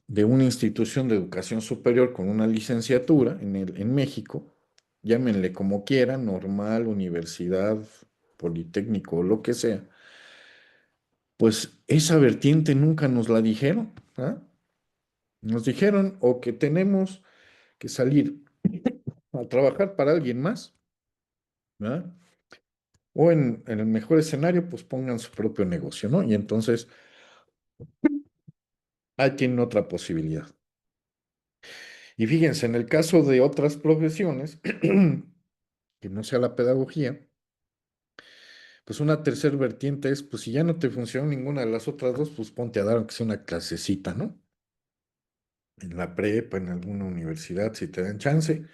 de una institución de educación superior con una licenciatura en México, llámenle como quieran, normal, universidad, politécnico o lo que sea, pues esa vertiente nunca nos la dijeron, ¿ah? Nos dijeron o que tenemos que salir a trabajar para alguien más, ¿verdad? O en el mejor escenario, pues pongan su propio negocio, ¿no? Y entonces ahí tienen otra posibilidad. Y fíjense, en el caso de otras profesiones, que no sea la pedagogía, pues una tercera vertiente es, pues si ya no te funciona ninguna de las otras dos, pues ponte a dar aunque sea una clasecita, ¿no? En la prepa, en alguna universidad, si te dan chance,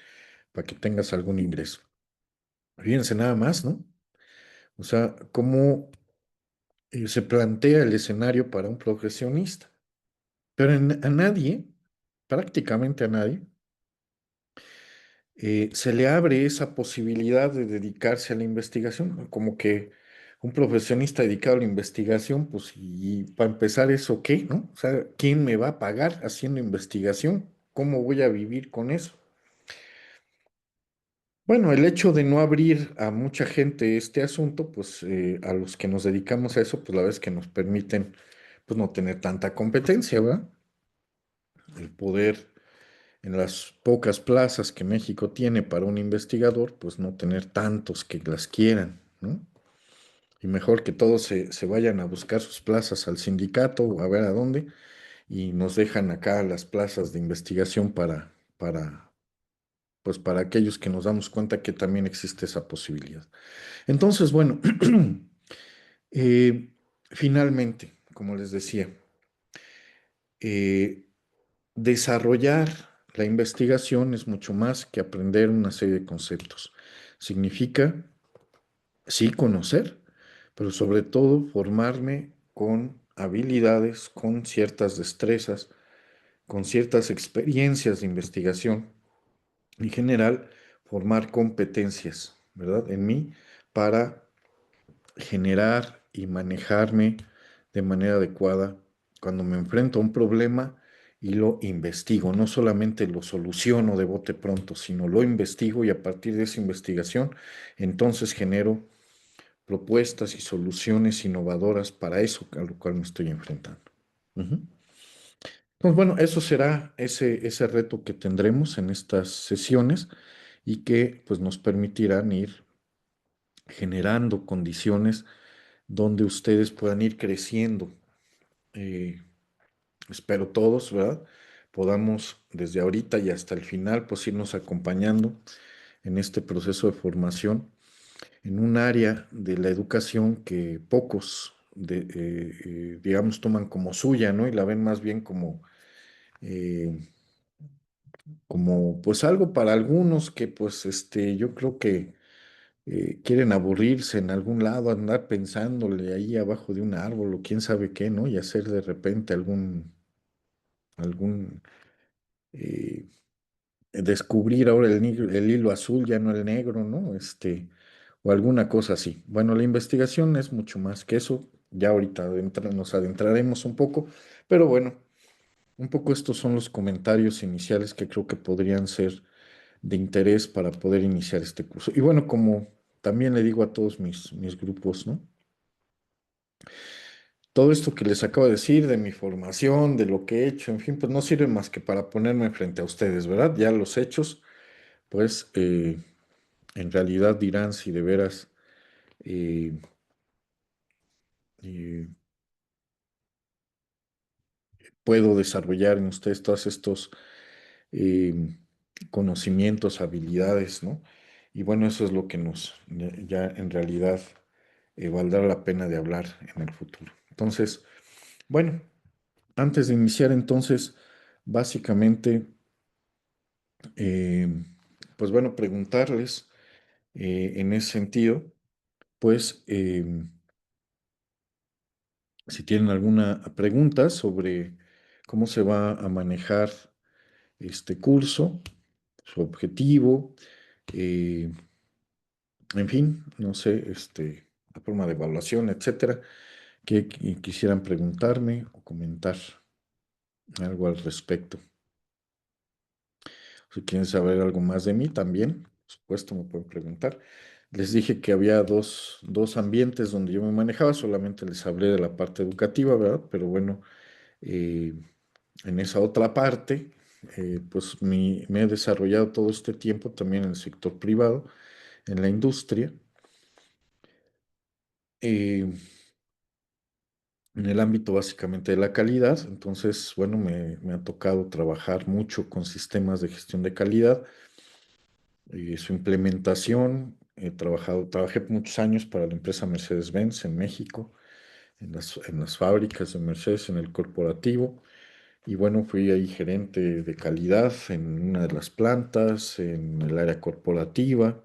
para que tengas algún ingreso. Fíjense nada más, ¿no? O sea, cómo se plantea el escenario para un profesionista. Pero a nadie, prácticamente a nadie, se le abre esa posibilidad de dedicarse a la investigación, ¿no? Como que un profesionista dedicado a la investigación, pues, y para empezar, ¿eso qué, no? O sea, ¿quién me va a pagar haciendo investigación? ¿Cómo voy a vivir con eso? Bueno, el hecho de no abrir a mucha gente este asunto, pues a los que nos dedicamos a eso, pues la verdad es que nos permiten, pues no tener tanta competencia, ¿verdad? El poder en las pocas plazas que México tiene para un investigador, pues no tener tantos que las quieran, ¿no? Y mejor que todos se vayan a buscar sus plazas al sindicato o a ver a dónde, y nos dejan acá las plazas de investigación pues para aquellos que nos damos cuenta que también existe esa posibilidad. Entonces, bueno, eh, finalmente, como les decía, eh, desarrollar la investigación es mucho más que aprender una serie de conceptos. Significa, sí, conocer, pero sobre todo formarme con habilidades, con ciertas destrezas, con ciertas experiencias de investigación. En general, formar competencias, ¿verdad? En mí para generar y manejarme de manera adecuada cuando me enfrento a un problema y lo investigo. No solamente lo soluciono de bote pronto, sino lo investigo y a partir de esa investigación, entonces genero propuestas y soluciones innovadoras para eso a lo cual me estoy enfrentando. Ujú. Pues bueno, eso será ese reto que tendremos en estas sesiones y que pues nos permitirán ir generando condiciones donde ustedes puedan ir creciendo. Eh, espero todos, ¿verdad? Podamos desde ahorita y hasta el final, pues irnos acompañando en este proceso de formación en un área de la educación que pocos, digamos, toman como suya, ¿no? Y la ven más bien eh, como, pues algo para algunos que, pues, yo creo que quieren aburrirse en algún lado, andar pensándole ahí abajo de un árbol o quién sabe qué, ¿no? Y hacer de repente algún, eh, descubrir ahora el hilo azul, ya no el negro, ¿no? O alguna cosa así. Bueno, la investigación es mucho más que eso. Ya ahorita nos adentraremos un poco, pero bueno, un poco estos son los comentarios iniciales que creo que podrían ser de interés para poder iniciar este curso. Y bueno, como también le digo a todos mis grupos, ¿no? Todo esto que les acabo de decir, de mi formación, de lo que he hecho, en fin, pues no sirve más que para ponerme frente a ustedes, ¿verdad? Ya los hechos, pues en realidad dirán si de veras eh, eh, puedo desarrollar en ustedes todos estos eh, conocimientos, habilidades, ¿no? Y bueno, eso es lo que nos, ya en realidad valdrá la pena de hablar en el futuro. Entonces, bueno, antes de iniciar entonces, básicamente, eh, pues bueno, preguntarles en ese sentido, pues si tienen alguna pregunta sobre cómo se va a manejar este curso, su objetivo, eh, en fin, no sé, la forma de evaluación, etcétera, que quisieran preguntarme o comentar algo al respecto. Si quieren saber algo más de mí también, por supuesto, me pueden preguntar. Les dije que había dos ambientes donde yo me manejaba, solamente les hablé de la parte educativa, ¿verdad? Pero bueno, eh, en esa otra parte, pues me he desarrollado todo este tiempo también en el sector privado, en la industria, eh, en el ámbito básicamente de la calidad. Entonces, bueno, me ha tocado trabajar mucho con sistemas de gestión de calidad y su implementación. Trabajé muchos años para la empresa Mercedes-Benz en México, en las fábricas de Mercedes, en el corporativo. Y bueno, fui ahí gerente de calidad en una de las plantas, en el área corporativa.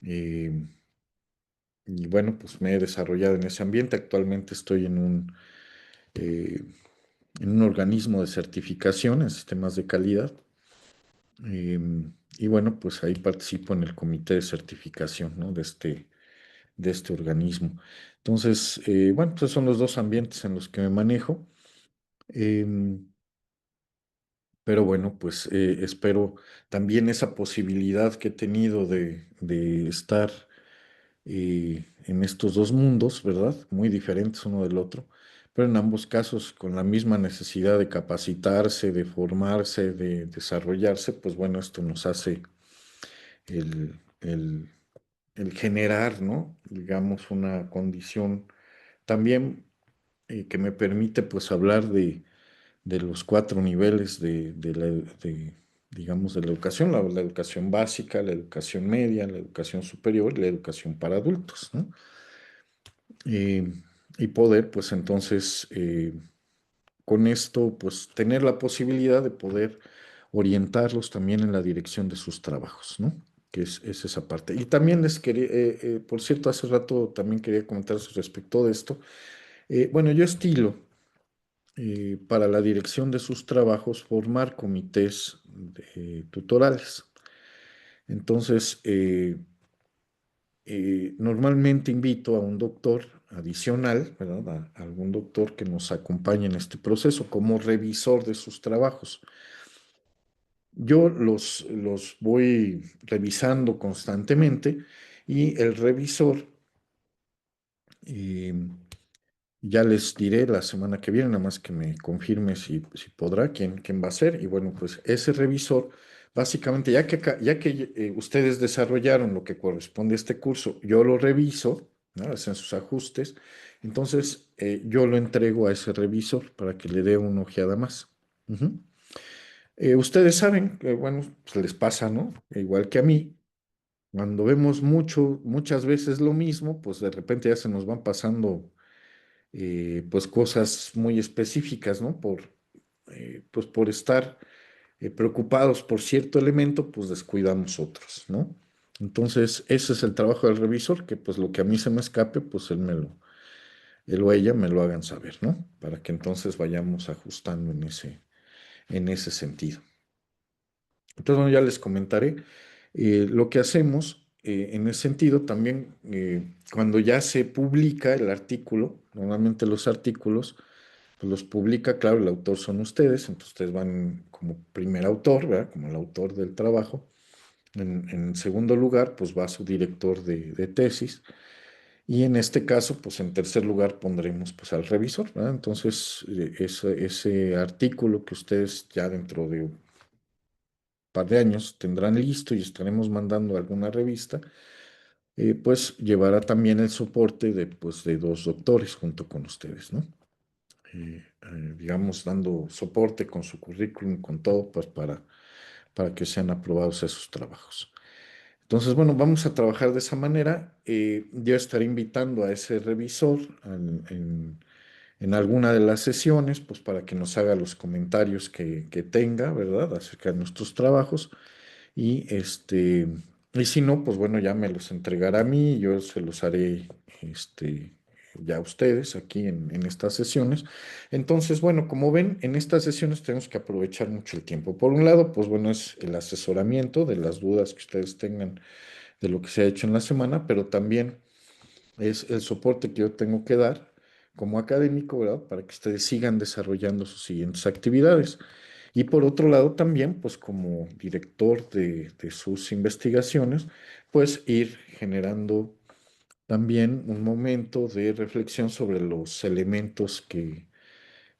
eh, y bueno, pues me he desarrollado en ese ambiente. Actualmente estoy eh, en un organismo de certificación en sistemas de calidad. Y bueno, pues ahí participo en el comité de certificación, ¿no? de este organismo. Entonces, bueno, pues son los dos ambientes en los que me manejo. Em, pero bueno, pues espero también esa posibilidad que he tenido de estar en estos dos mundos, ¿verdad? Muy diferentes uno del otro, pero en ambos casos con la misma necesidad de capacitarse, de formarse, de desarrollarse, pues bueno, esto nos hace el el generar, ¿no? Digamos, una condición también que me permite, pues, hablar de los cuatro niveles digamos, de la educación, la educación básica, la educación media, la educación superior y la educación para adultos, ¿no? Eh, y poder, pues, entonces, con esto, pues, tener la posibilidad de poder orientarlos también en la dirección de sus trabajos, ¿no? Que es esa parte. Y también les quería, por cierto, hace rato también quería comentarles respecto de esto. Bueno, yo estilo para la dirección de sus trabajos formar comités tutorales. Entonces, normalmente invito a un doctor adicional, ¿verdad? A algún doctor que nos acompañe en este proceso como revisor de sus trabajos. Yo los voy revisando constantemente y el revisor, eh, ya les diré la semana que viene, nada más que me confirme si podrá, quién va a ser. Y bueno, pues ese revisor, básicamente, ya que ustedes desarrollaron lo que corresponde a este curso, yo lo reviso, ¿no? Hacen sus ajustes, entonces yo lo entrego a ese revisor para que le dé una ojeada más. Ujú. Ustedes saben que, bueno, pues les pasa, ¿no? Igual que a mí, cuando vemos muchas veces lo mismo, pues de repente ya se nos van pasando, pues cosas muy específicas, ¿no? Pues por estar preocupados por cierto elemento, pues descuidamos otros, ¿no? Entonces, ese es el trabajo del revisor, que pues lo que a mí se me escape, pues él o ella me lo hagan saber, ¿no? Para que entonces vayamos ajustando en ese sentido. Entonces, bueno, ya les comentaré lo que hacemos en ese sentido. También, cuando ya se publica el artículo, normalmente los artículos, pues los publica, claro, el autor son ustedes, entonces ustedes van como primer autor, ¿verdad? Como el autor del trabajo. En segundo lugar, pues va su director de tesis. Y en este caso, pues en tercer lugar pondremos pues al revisor, ¿verdad? Entonces, ese artículo que ustedes ya dentro de un par de años tendrán listo y estaremos mandando a alguna revista, pues llevará también el soporte pues, de dos doctores junto con ustedes, ¿no? Digamos, dando soporte con su currículum, con todo, pues para que sean aprobados esos trabajos. Entonces, bueno, vamos a trabajar de esa manera. Yo estaré invitando a ese revisor en alguna de las sesiones, pues para que nos haga los comentarios que tenga, ¿verdad? Acerca de nuestros trabajos. Y si no, pues bueno, ya me los entregará a mí y yo se los haré, este, ya a ustedes aquí en estas sesiones. Entonces, bueno, como ven, en estas sesiones tenemos que aprovechar mucho el tiempo. Por un lado, pues bueno, es el asesoramiento de las dudas que ustedes tengan de lo que se ha hecho en la semana, pero también es el soporte que yo tengo que dar como académico, ¿verdad? Para que ustedes sigan desarrollando sus siguientes actividades. Y por otro lado también, pues como director de sus investigaciones, pues ir generando también un momento de reflexión sobre los elementos que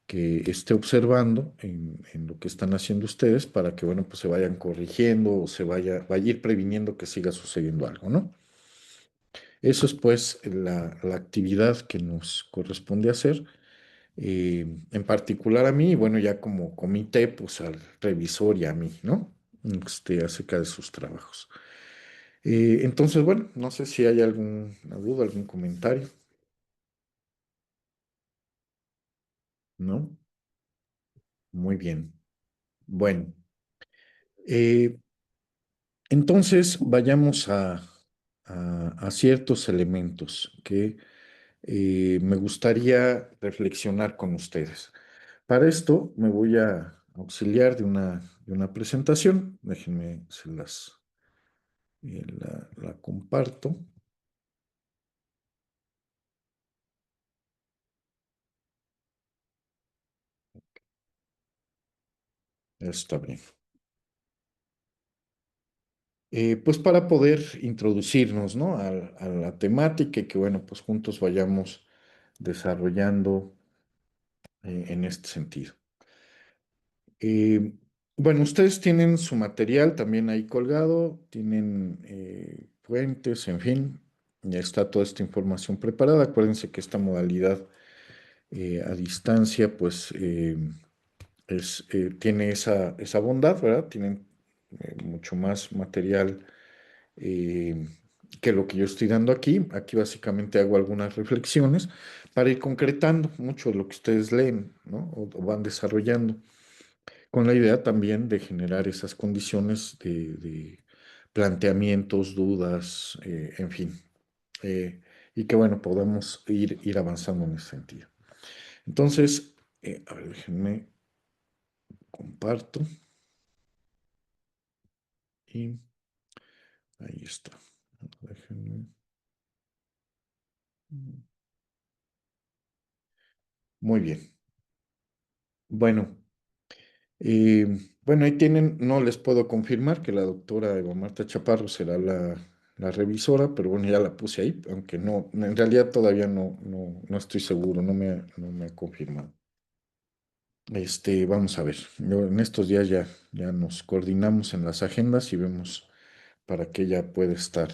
esté observando en lo que están haciendo ustedes para que, bueno, pues se vayan corrigiendo o vaya a ir previniendo que siga sucediendo algo, ¿no? Eso es pues la actividad que nos corresponde hacer, en particular a mí, y bueno, ya como comité, pues al revisor y a mí, ¿no? Acerca de sus trabajos. Entonces, bueno, no sé si hay alguna duda, algún comentario, ¿no? Muy bien. Bueno, eh, entonces vayamos a ciertos elementos que me gustaría reflexionar con ustedes. Para esto me voy a auxiliar de una presentación. Déjenme, la comparto. Está bien. Pues para poder introducirnos, ¿no? A la temática y que, bueno, pues juntos vayamos desarrollando en este sentido. Eh, bueno, ustedes tienen su material también ahí colgado, tienen fuentes, en fin, ya está toda esta información preparada. Acuérdense que esta modalidad a distancia, pues tiene esa bondad, ¿verdad? Tienen mucho más material eh, que lo que yo estoy dando aquí. Aquí básicamente hago algunas reflexiones para ir concretando mucho de lo que ustedes leen, ¿no? O van desarrollando, con la idea también de generar esas condiciones de planteamientos, dudas, en fin, y que bueno, podamos ir avanzando en ese sentido. Entonces, a ver, déjenme comparto y ahí está. Déjenme. Muy bien. Bueno, eh, bueno, ahí tienen, no les puedo confirmar que la doctora Eva Marta Chaparro será la revisora, pero bueno, ya la puse ahí, aunque no, en realidad todavía no estoy seguro, no me ha confirmado. Vamos a ver, en estos días ya nos coordinamos en las agendas y vemos para que ella pueda estar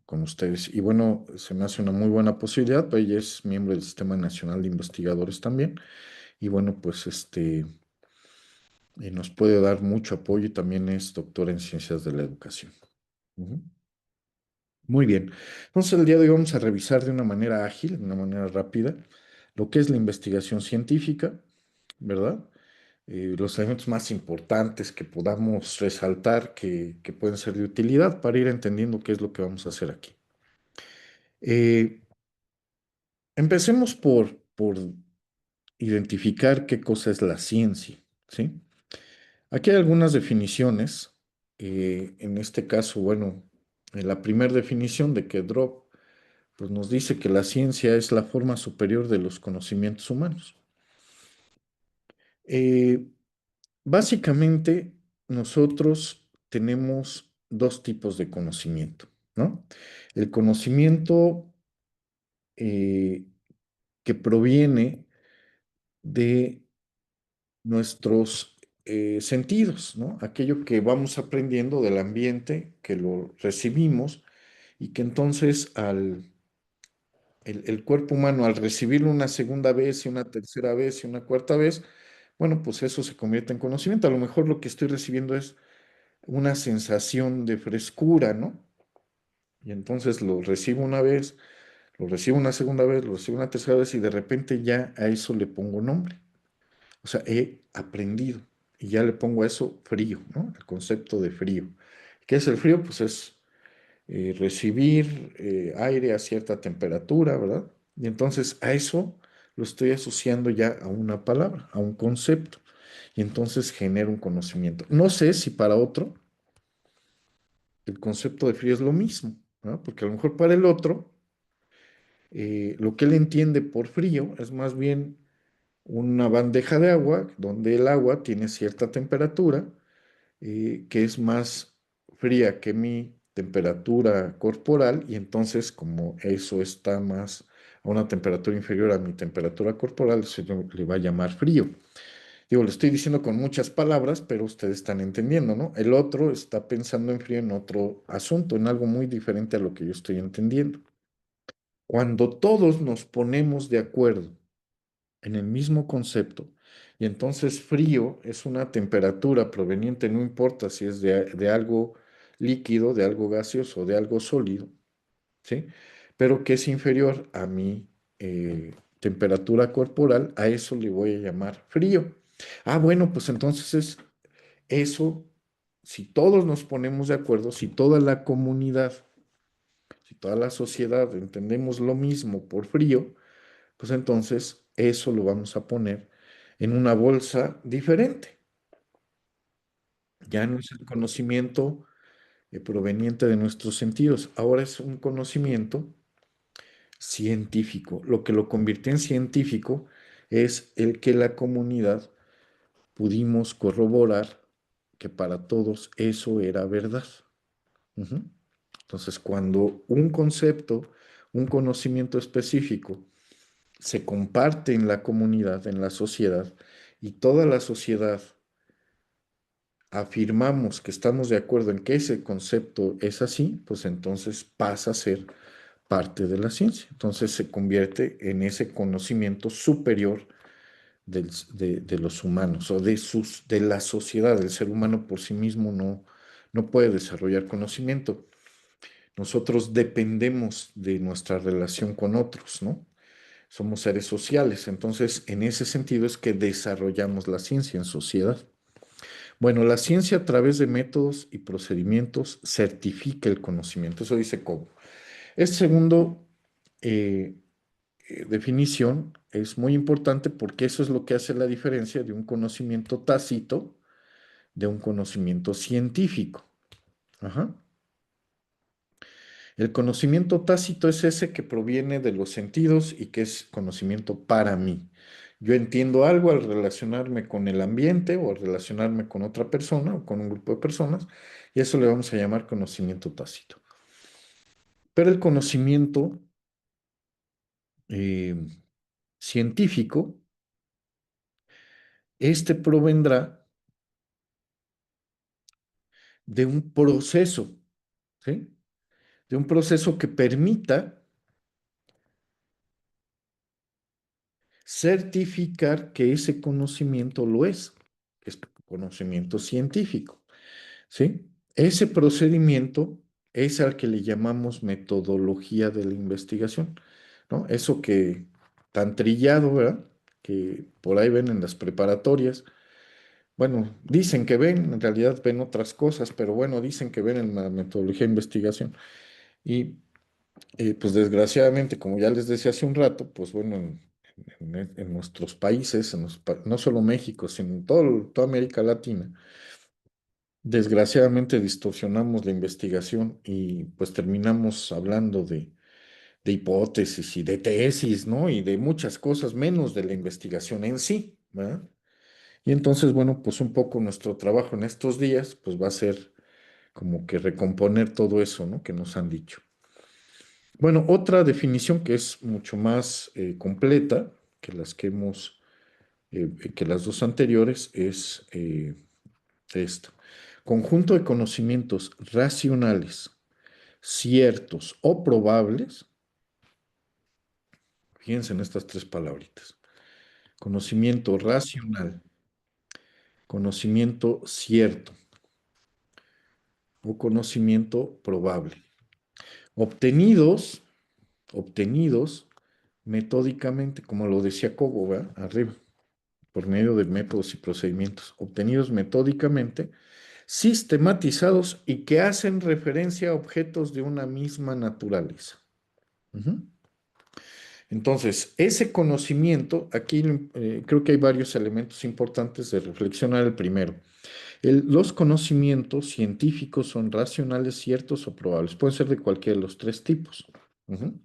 con ustedes. Y bueno, se me hace una muy buena posibilidad, pues ella es miembro del Sistema Nacional de Investigadores también, y bueno, pues nos puede dar mucho apoyo y también es doctora en Ciencias de la Educación. Ujú. Muy bien. Entonces, el día de hoy vamos a revisar de una manera ágil, de una manera rápida, lo que es la investigación científica, ¿verdad? Los elementos más importantes que podamos resaltar que pueden ser de utilidad para ir entendiendo qué es lo que vamos a hacer aquí. Eh, Empecemos por identificar qué cosa es la ciencia, ¿sí? Aquí hay algunas definiciones. En este caso, bueno, la primera definición de Kedrov, pues nos dice que la ciencia es la forma superior de los conocimientos humanos. Eh, Básicamente, nosotros tenemos dos tipos de conocimiento, ¿no? El conocimiento eh, que proviene de nuestros sentidos, ¿no? Aquello que vamos aprendiendo del ambiente, que lo recibimos y que entonces el cuerpo humano al recibirlo una segunda vez y una tercera vez y una cuarta vez, bueno, pues eso se convierte en conocimiento. A lo mejor lo que estoy recibiendo es una sensación de frescura, ¿no? Y entonces lo recibo una vez, lo recibo una segunda vez, lo recibo una tercera vez y de repente ya a eso le pongo nombre. O sea, he aprendido y ya le pongo a eso frío, ¿no? El concepto de frío. ¿Qué es el frío? Pues es recibir aire a cierta temperatura, ¿verdad? Y entonces a eso lo estoy asociando ya a una palabra, a un concepto. Y entonces genero un conocimiento. No sé si para otro el concepto de frío es lo mismo, ¿no? Porque a lo mejor para el otro, lo que él entiende por frío es más bien una bandeja de agua donde el agua tiene cierta temperatura que es más fría que mi temperatura corporal y entonces como eso está más a una temperatura inferior a mi temperatura corporal, se le va a llamar frío. Digo, lo estoy diciendo con muchas palabras, pero ustedes están entendiendo, ¿no? El otro está pensando en frío en otro asunto, en algo muy diferente a lo que yo estoy entendiendo. Cuando todos nos ponemos de acuerdo en el mismo concepto. Y entonces frío es una temperatura proveniente, no importa si es de algo líquido, de algo gaseoso, de algo sólido, ¿sí? Pero que es inferior a mi temperatura corporal, a eso le voy a llamar frío. Ah, bueno, pues entonces es eso, si todos nos ponemos de acuerdo, si toda la comunidad, si toda la sociedad entendemos lo mismo por frío, pues entonces eso lo vamos a poner en una bolsa diferente. Ya no es el conocimiento proveniente de nuestros sentidos, ahora es un conocimiento científico. Lo que lo convirtió en científico es el que la comunidad pudimos corroborar que para todos eso era verdad. Ujú. Entonces, cuando un concepto, un conocimiento específico se comparte en la comunidad, en la sociedad, y toda la sociedad afirmamos que estamos de acuerdo en que ese concepto es así, pues entonces pasa a ser parte de la ciencia. Entonces se convierte en ese conocimiento superior de los humanos o de la sociedad. El ser humano por sí mismo no puede desarrollar conocimiento. Nosotros dependemos de nuestra relación con otros, ¿no? Somos seres sociales, entonces en ese sentido es que desarrollamos la ciencia en sociedad. Bueno, la ciencia a través de métodos y procedimientos certifica el conocimiento, eso dice Cobo. Este segundo eh, definición es muy importante porque eso es lo que hace la diferencia de un conocimiento tácito de un conocimiento científico. Ajá. El conocimiento tácito es ese que proviene de los sentidos y que es conocimiento para mí. Yo entiendo algo al relacionarme con el ambiente o al relacionarme con otra persona o con un grupo de personas y eso le vamos a llamar conocimiento tácito. Pero el conocimiento eh, científico, este provendrá de un proceso, ¿sí? De un proceso que permita certificar que ese conocimiento lo es conocimiento científico, ¿sí? Ese procedimiento es al que le llamamos metodología de la investigación, ¿no? Eso que tan trillado, ¿verdad? Que por ahí ven en las preparatorias. Bueno, dicen que ven, en realidad ven otras cosas, pero bueno, dicen que ven en la metodología de investigación. Y pues desgraciadamente, como ya les decía hace un rato, pues bueno, en nuestros países, no solo México, sino en toda América Latina, desgraciadamente distorsionamos la investigación y pues terminamos hablando de hipótesis y de tesis, ¿no? Y de muchas cosas, menos de la investigación en sí, ¿verdad? Y entonces, bueno, pues un poco nuestro trabajo en estos días, pues va a ser como que recomponer todo eso, ¿no? Que nos han dicho. Bueno, otra definición que es mucho más completa que las que hemos, que las dos anteriores es esta. Conjunto de conocimientos racionales, ciertos o probables. Fíjense en estas tres palabritas. Conocimiento racional, conocimiento cierto o conocimiento probable. Obtenidos, obtenidos metódicamente, como lo decía Cobo, ¿verdad? Arriba, por medio de métodos y procedimientos, obtenidos metódicamente, sistematizados y que hacen referencia a objetos de una misma naturaleza. Ujú. Entonces, ese conocimiento, aquí creo que hay varios elementos importantes de reflexionar. El primero, los conocimientos científicos son racionales, ciertos o probables. Pueden ser de cualquiera de los tres tipos. Ujú.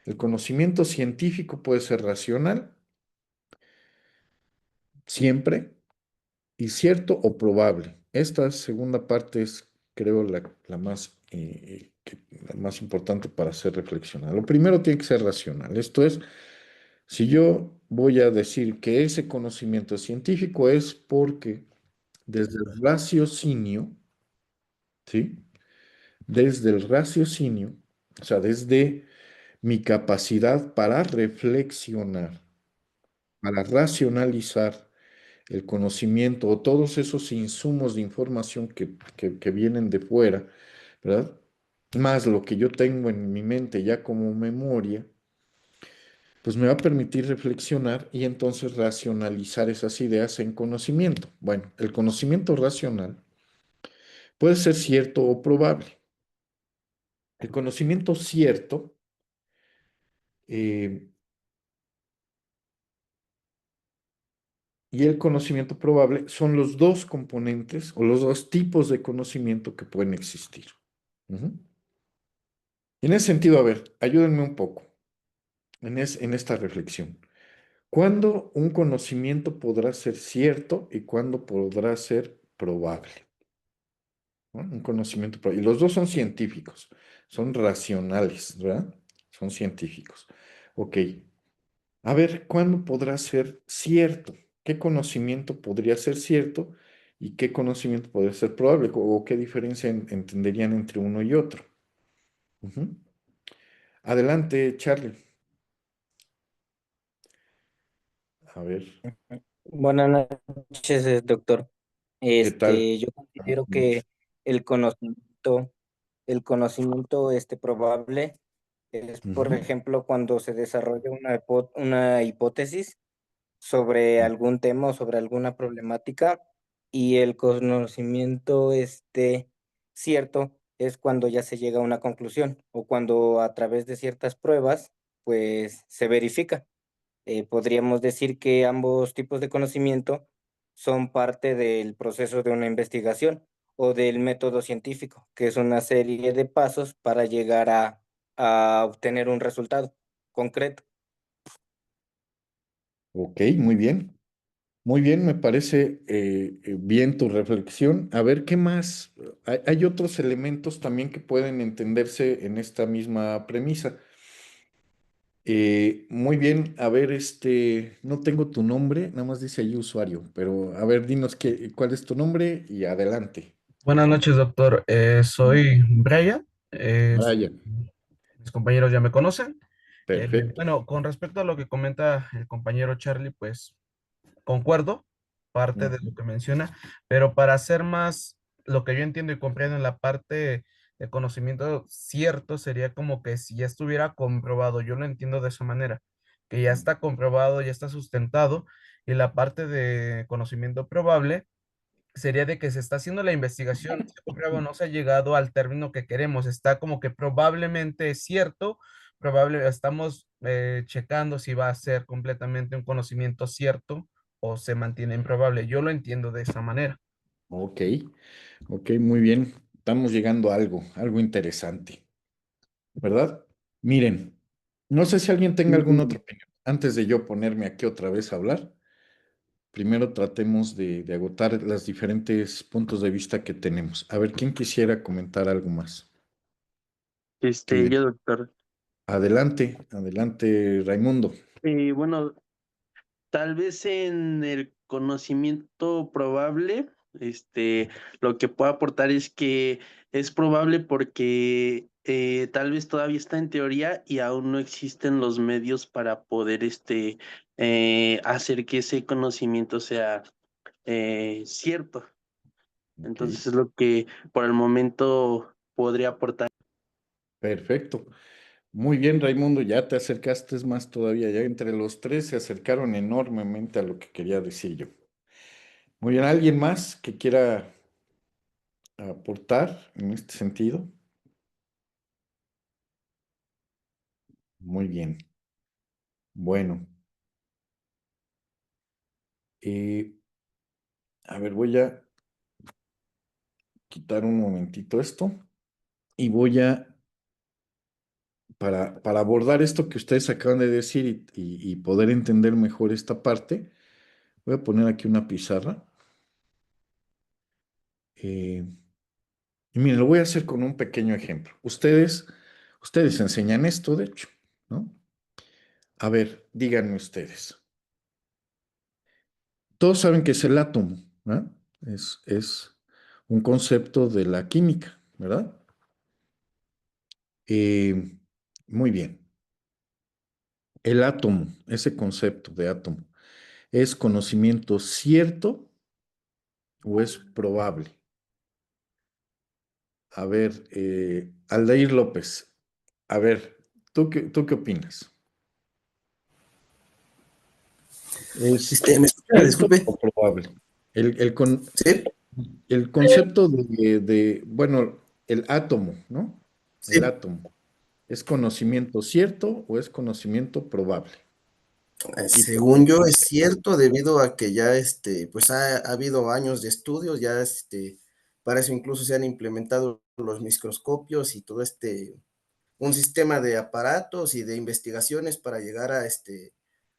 El conocimiento científico puede ser racional, siempre, y cierto o probable. Esta segunda parte es, creo, la más importante para hacer reflexionar. Lo primero tiene que ser racional. Esto es, si yo voy a decir que ese conocimiento científico es porque desde el raciocinio, ¿sí? Desde el raciocinio, o sea, desde mi capacidad para reflexionar, para racionalizar el conocimiento o todos esos insumos de información que vienen de fuera, ¿verdad? Más lo que yo tengo en mi mente ya como memoria, pues me va a permitir reflexionar y entonces racionalizar esas ideas en conocimiento. Bueno, el conocimiento racional puede ser cierto o probable. El conocimiento cierto eh, y el conocimiento probable son los dos componentes o los dos tipos de conocimiento que pueden existir. Ujú. En ese sentido, a ver, ayúdenme un poco en esta reflexión. ¿Cuándo un conocimiento podrá ser cierto y cuándo podrá ser probable? ¿No? Un conocimiento probable. Y los dos son científicos, son racionales, ¿verdad? Son científicos. Ok. A ver, ¿cuándo podrá ser cierto? ¿Qué conocimiento podría ser cierto y qué conocimiento podría ser probable? ¿O qué diferencia entenderían entre uno y otro? Ujú. Adelante, Charlie. A ver, Buenas noches, doctor. ¿qué tal? Yo Buenas considero que noches. el conocimiento, el conocimiento probable es, por Ujú. ejemplo, cuando se desarrolla una hipótesis sobre algún tema o sobre alguna problemática, y el conocimiento cierto es cuando ya se llega a una conclusión o cuando a través de ciertas pruebas pues se verifica. Podríamos decir que ambos tipos de conocimiento son parte del proceso de una investigación o del método científico, que es una serie de pasos para llegar a obtener un resultado concreto. Ok, muy bien. Muy bien, me parece bien tu reflexión. A ver, ¿qué más? Hay otros elementos también que pueden entenderse en esta misma premisa. Muy bien, a ver, no tengo tu nombre, nada más dice ahí usuario, pero a ver, dinos cuál es tu nombre y adelante. Buenas noches, doctor. Soy Brian. Brian, Mis compañeros ya me conocen. perfecto. Bueno, con respecto a lo que comenta el compañero Charlie, pues concuerdo parte de lo Ujú. que menciona, pero para hacer más lo que yo entiendo y comprendo en la parte de conocimiento cierto, sería como que si ya estuviera comprobado, yo lo entiendo de esa manera, que ya está comprobado, ya está sustentado, y la parte de conocimiento probable sería de que se está haciendo la investigación, se ha comprobado, no se ha llegado al término que queremos, está como que probablemente es cierto, estamos checando si va a ser completamente un conocimiento cierto o se mantiene improbable. Yo lo entiendo de esa manera. Ok, ok, muy bien. Estamos llegando a algo interesante, ¿verdad? Miren, no sé si alguien tenga alguna otra opinión antes de yo ponerme aquí otra vez a hablar. primero tratemos de agotar los diferentes puntos de vista que tenemos. A ver, ¿quién quisiera comentar algo más? Que Yo, doctor. adelante, adelante, Raimundo. Bueno, tal vez en el conocimiento probable, lo que puedo aportar es que es probable porque tal vez todavía está en teoría y aún no existen los medios para poder hacer que ese conocimiento sea cierto. Ok, Entonces es lo que por el momento podría aportar. perfecto. Muy bien, Raimundo, ya te acercaste más todavía. Ya entre los tres se acercaron enormemente a lo que quería decir yo. Muy bien, ¿alguien más que quiera aportar en este sentido? Muy bien. Bueno, eh, a ver, voy a quitar un momentito esto y voy a, para abordar esto que ustedes acaban de decir y poder entender mejor esta parte, voy a poner aquí una pizarra. Y miren, lo voy a hacer con un pequeño ejemplo. Ustedes enseñan esto, de hecho, ¿no? A ver, díganme ustedes. Todos saben qué es el átomo, ¿verdad? Es un concepto de la química, ¿verdad? Eh, muy bien. El átomo, ese concepto de átomo, ¿es conocimiento cierto o es probable? A ver, Aldair López, a ver, ¿tú qué opinas? ¿Es ¿Me escucha? cierto Disculpe. o probable? El, el con- Sí, el concepto bueno, el átomo, ¿no? El sí. átomo, ¿es conocimiento cierto o es conocimiento probable? Y por Según qué? yo es cierto debido a que ya pues ha habido años de estudios, ya para eso incluso se han implementado los microscopios y todo un sistema de aparatos y de investigaciones para llegar a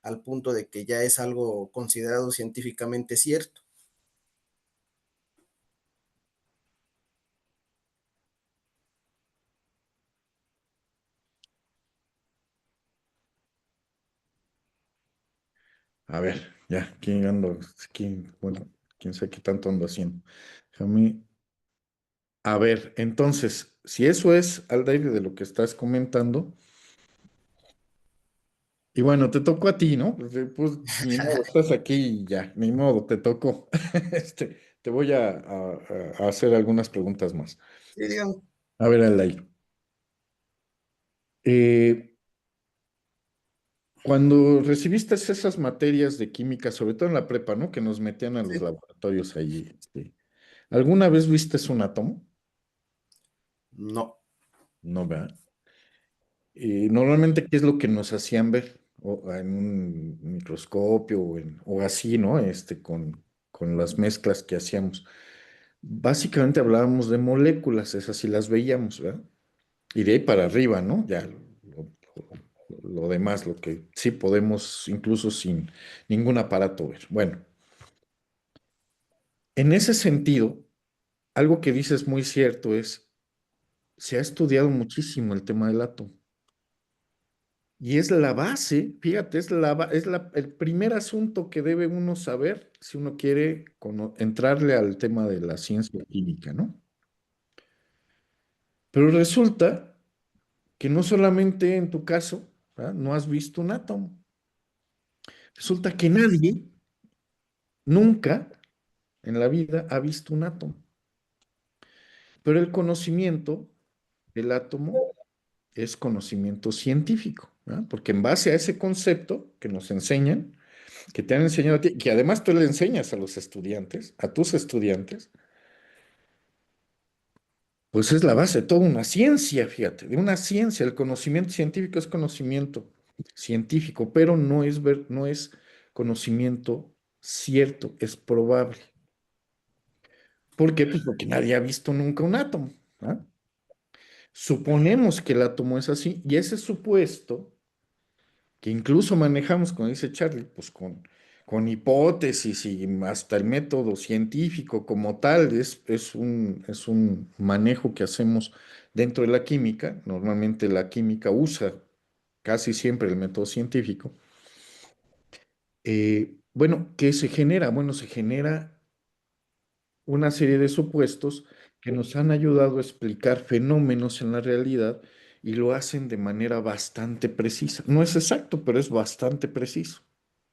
al punto de que ya es algo considerado científicamente cierto. A ver, ya, ¿quién ando? Bueno, quién sabe qué tanto ando haciendo. Déjame. A ver, entonces, si eso es, Aldair, de lo que estás comentando, y bueno, te tocó a ti, ¿no? Pues, ni modo, estás aquí y ya, ni modo, te tocó. Te voy a hacer algunas preguntas más. Sí, dígame. A ver, Aldair. eh, Cuando recibiste esas materias de química, sobre todo en la prepa, ¿no? Que nos metían a los Sí. laboratorios allí, ¿alguna vez viste un átomo? No. No, ¿verdad? Normalmente, ¿qué es lo que nos hacían ver? En un microscopio o así, ¿no? Con las mezclas que hacíamos. Básicamente hablábamos de moléculas, esas sí las veíamos, ¿verdad? Y de ahí para arriba, ¿no? Ya lo demás, lo que sí podemos, incluso sin ningún aparato ver. Bueno, en ese sentido, algo que dices muy cierto es, se ha estudiado muchísimo el tema del átomo. Y es la base, fíjate, el primer asunto que debe uno saber si uno quiere entrarle al tema de la ciencia química, ¿no? Pero resulta que no solamente en tu caso, ¿verdad? No has visto un átomo. Resulta que nadie nunca en la vida ha visto un átomo. Pero el conocimiento del átomo es conocimiento científico, ¿verdad? Porque en base a ese concepto que nos enseñan, que te han enseñado a ti, que además tú le enseñas a los estudiantes, a tus estudiantes, pues es la base de toda una ciencia, fíjate, de una ciencia. El conocimiento científico es conocimiento científico, pero no es conocimiento cierto, es probable. ¿Por qué? Pues porque nadie ha visto nunca un átomo, ¿ah? Suponemos que el átomo es así, y ese supuesto que incluso manejamos, como dice Charlie, pues con hipótesis y hasta el método científico como tal, es un manejo que hacemos dentro de la química. Normalmente la química usa casi siempre el método científico. Bueno, ¿qué se genera? Bueno, se genera una serie de supuestos que nos han ayudado a explicar fenómenos en la realidad y lo hacen de manera bastante precisa. No es exacto, pero es bastante preciso.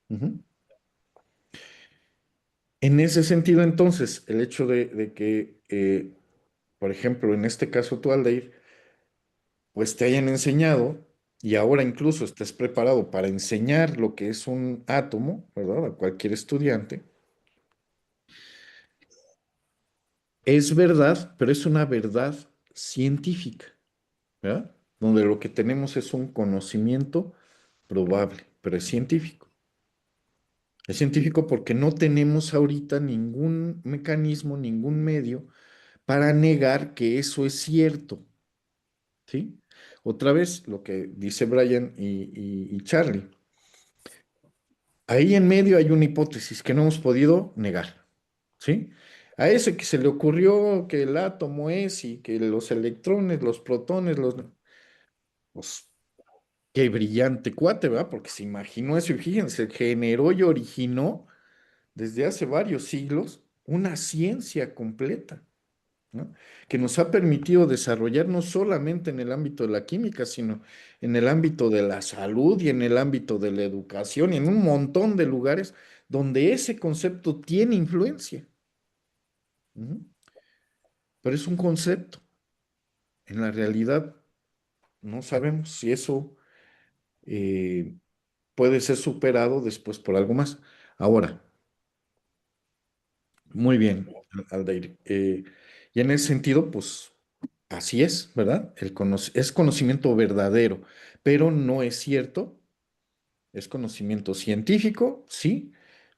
Ujú. En ese sentido, entonces, el hecho de que, por ejemplo, en este caso tú, Aldair, pues te hayan enseñado y ahora incluso estés preparado para enseñar lo que es un átomo, ¿verdad? A cualquier estudiante, es verdad, pero es una verdad científica, ¿verdad? Donde lo que tenemos es un conocimiento probable, pero es científico. Es científico porque no tenemos ahorita ningún mecanismo, ningún medio para negar que eso es cierto, ¿sí? Otra vez, lo que dice Brian y Charlie. Ahí en medio hay una hipótesis que no hemos podido negar, ¿sí? A ese que se le ocurrió que el átomo es y que los electrones, los protones, pues, qué brillante cuate, ¿verdad? Porque se imaginó eso y fíjense, generó y originó desde hace varios siglos una ciencia completa, ¿no? Que nos ha permitido desarrollar no solamente en el ámbito de la química, sino en el ámbito de la salud y en el ámbito de la educación y en un montón de lugares donde ese concepto tiene influencia. Ujú. Pero es un concepto. En la realidad no sabemos si eso eh, puede ser superado después por algo más. Ahora, muy bien, Aldair. Y en ese sentido, pues así es, ¿verdad? Es conocimiento verdadero, pero no es cierto. Es conocimiento científico, sí,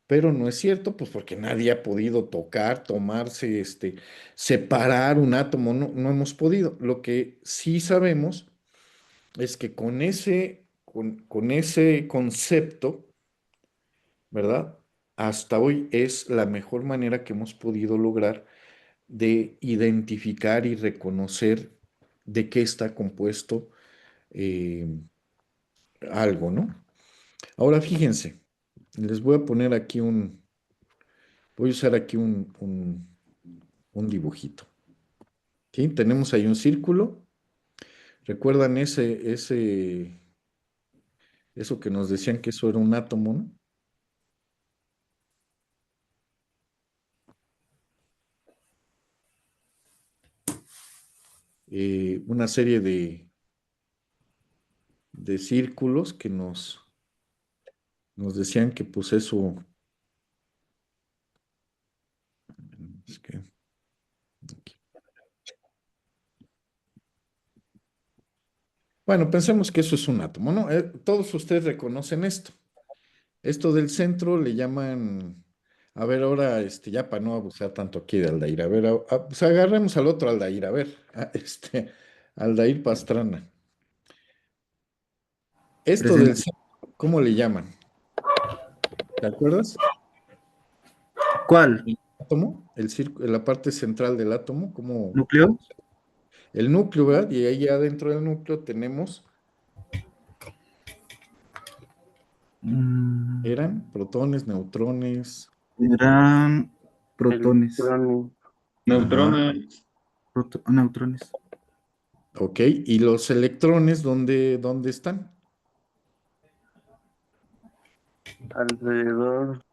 pero no es cierto, pues porque nadie ha podido tocar, tomarse, separar un átomo, no, no hemos podido. Lo que sí sabemos es que con ese concepto, ¿verdad? Hasta hoy es la mejor manera que hemos podido lograr de identificar y reconocer de qué está compuesto eh, algo, ¿no? Ahora fíjense, les voy a poner aquí voy a usar aquí un dibujito. ¿Sí? Tenemos ahí un círculo. ¿Recuerdan eso que nos decían que eso era un átomo, ¿no? Una serie de círculos que nos decían que pues eso, es que, bueno, pensemos que eso es un átomo, ¿no? Todos ustedes reconocen esto. Esto del centro le llaman, a ver, ahora, ya para no abusar tanto aquí de Aldair, a ver, pues agarremos al otro Aldair, a ver, Aldair Pastrana. Esto del Presente. centro, ¿cómo le llaman? ¿Te acuerdas? ¿Cuál? El átomo, la parte central del átomo, como ¿Núcleo? el núcleo, ¿verdad? Y ahí adentro del núcleo tenemos, Mm, eran protones, neutrones, eran protones. Electrones. ajá, Neutrones. Neutrones. ok, y los electrones, ¿dónde están? Alrededor.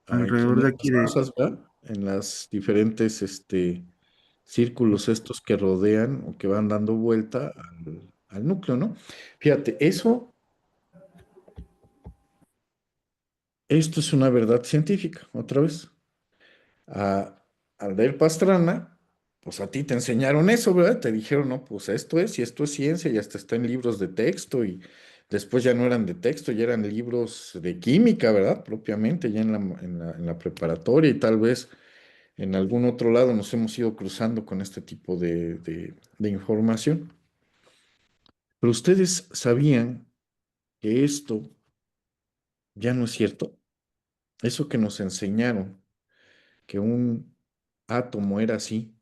Aquí en Alrededor de aquí estas de... cosas, ¿verdad? En las diferentes círculos estos que rodean o que van dando vuelta al núcleo, ¿no? Fíjate, esto es una verdad científica, otra vez. A, Aldair Pastrana, pues a ti te enseñaron eso, ¿verdad? Te dijeron, no, pues esto es, y esto es ciencia, y hasta está en libros de texto, y después ya no eran de texto, ya eran libros de química, ¿verdad? Propiamente, ya en la preparatoria, y tal vez en algún otro lado nos hemos ido cruzando con este tipo de información. Pero ustedes sabían que esto ya no es cierto. eso que nos enseñaron, que un átomo era así,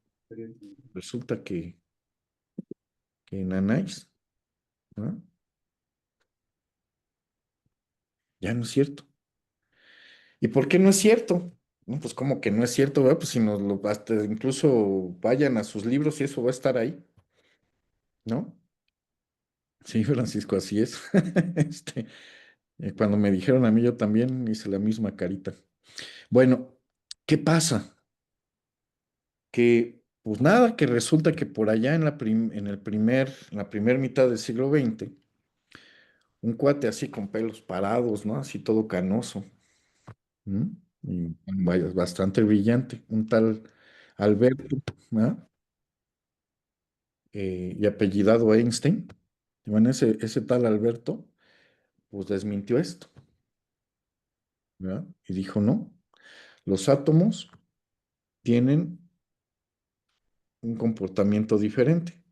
resulta que nanáis, ¿no? Ya no es cierto. ¿Y por qué no es cierto? No, pues como que no es cierto, ¿verdad? Pues si nos lo, hasta incluso vayan a sus libros y eso va a estar ahí, ¿no? Sí, Francisco, así es. Este, cuando me dijeron a mí, yo también hice la misma carita. Bueno, ¿qué pasa? Que, pues nada, que resulta que por allá en la primer mitad del siglo XX, un cuate así con pelos parados, ¿no? Así todo canoso, ¿m? Y vaya, bastante brillante, un tal Alberto, ¿no? Y apellidado Einstein. Y bueno, ese tal Alberto, pues desmintió esto, ¿verdad? Y dijo, no, los átomos tienen un comportamiento diferente.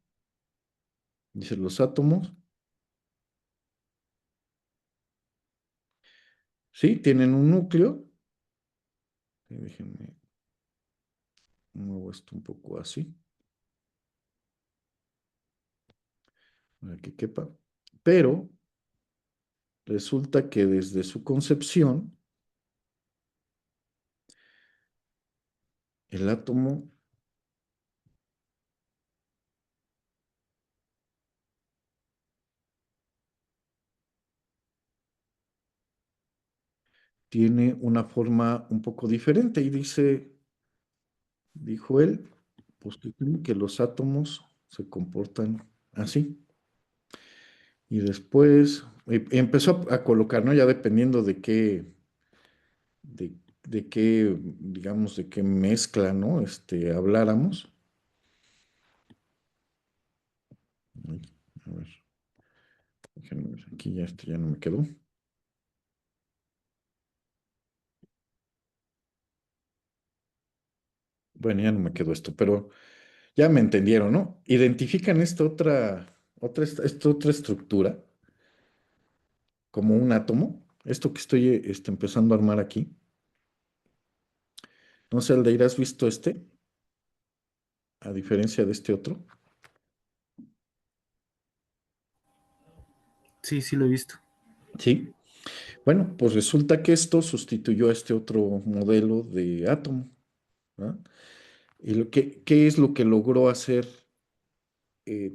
Dice, los átomos, sí, tienen un núcleo. Déjenme, muevo esto un poco así, para que quepa. Pero resulta que desde su concepción, el átomo tiene una forma un poco diferente. Y dijo él, pues que creen que los átomos se comportan así. Y después empezó a colocar, ¿no? Ya dependiendo de, de qué, digamos, de qué mezcla, ¿no? Habláramos. Ay, a ver, déjenme ver, aquí ya ya no me quedó. Bueno, ya no me quedó esto, pero ya me entendieron, ¿no? Identifican esta otra estructura como un átomo, esto que estoy empezando a armar aquí. No sé, Aldeir, ¿has visto a diferencia de este otro? Sí, sí lo he visto. Sí. Bueno, pues resulta que esto sustituyó a este otro modelo de átomo, ¿verdad? Y ¿qué es lo que logró hacer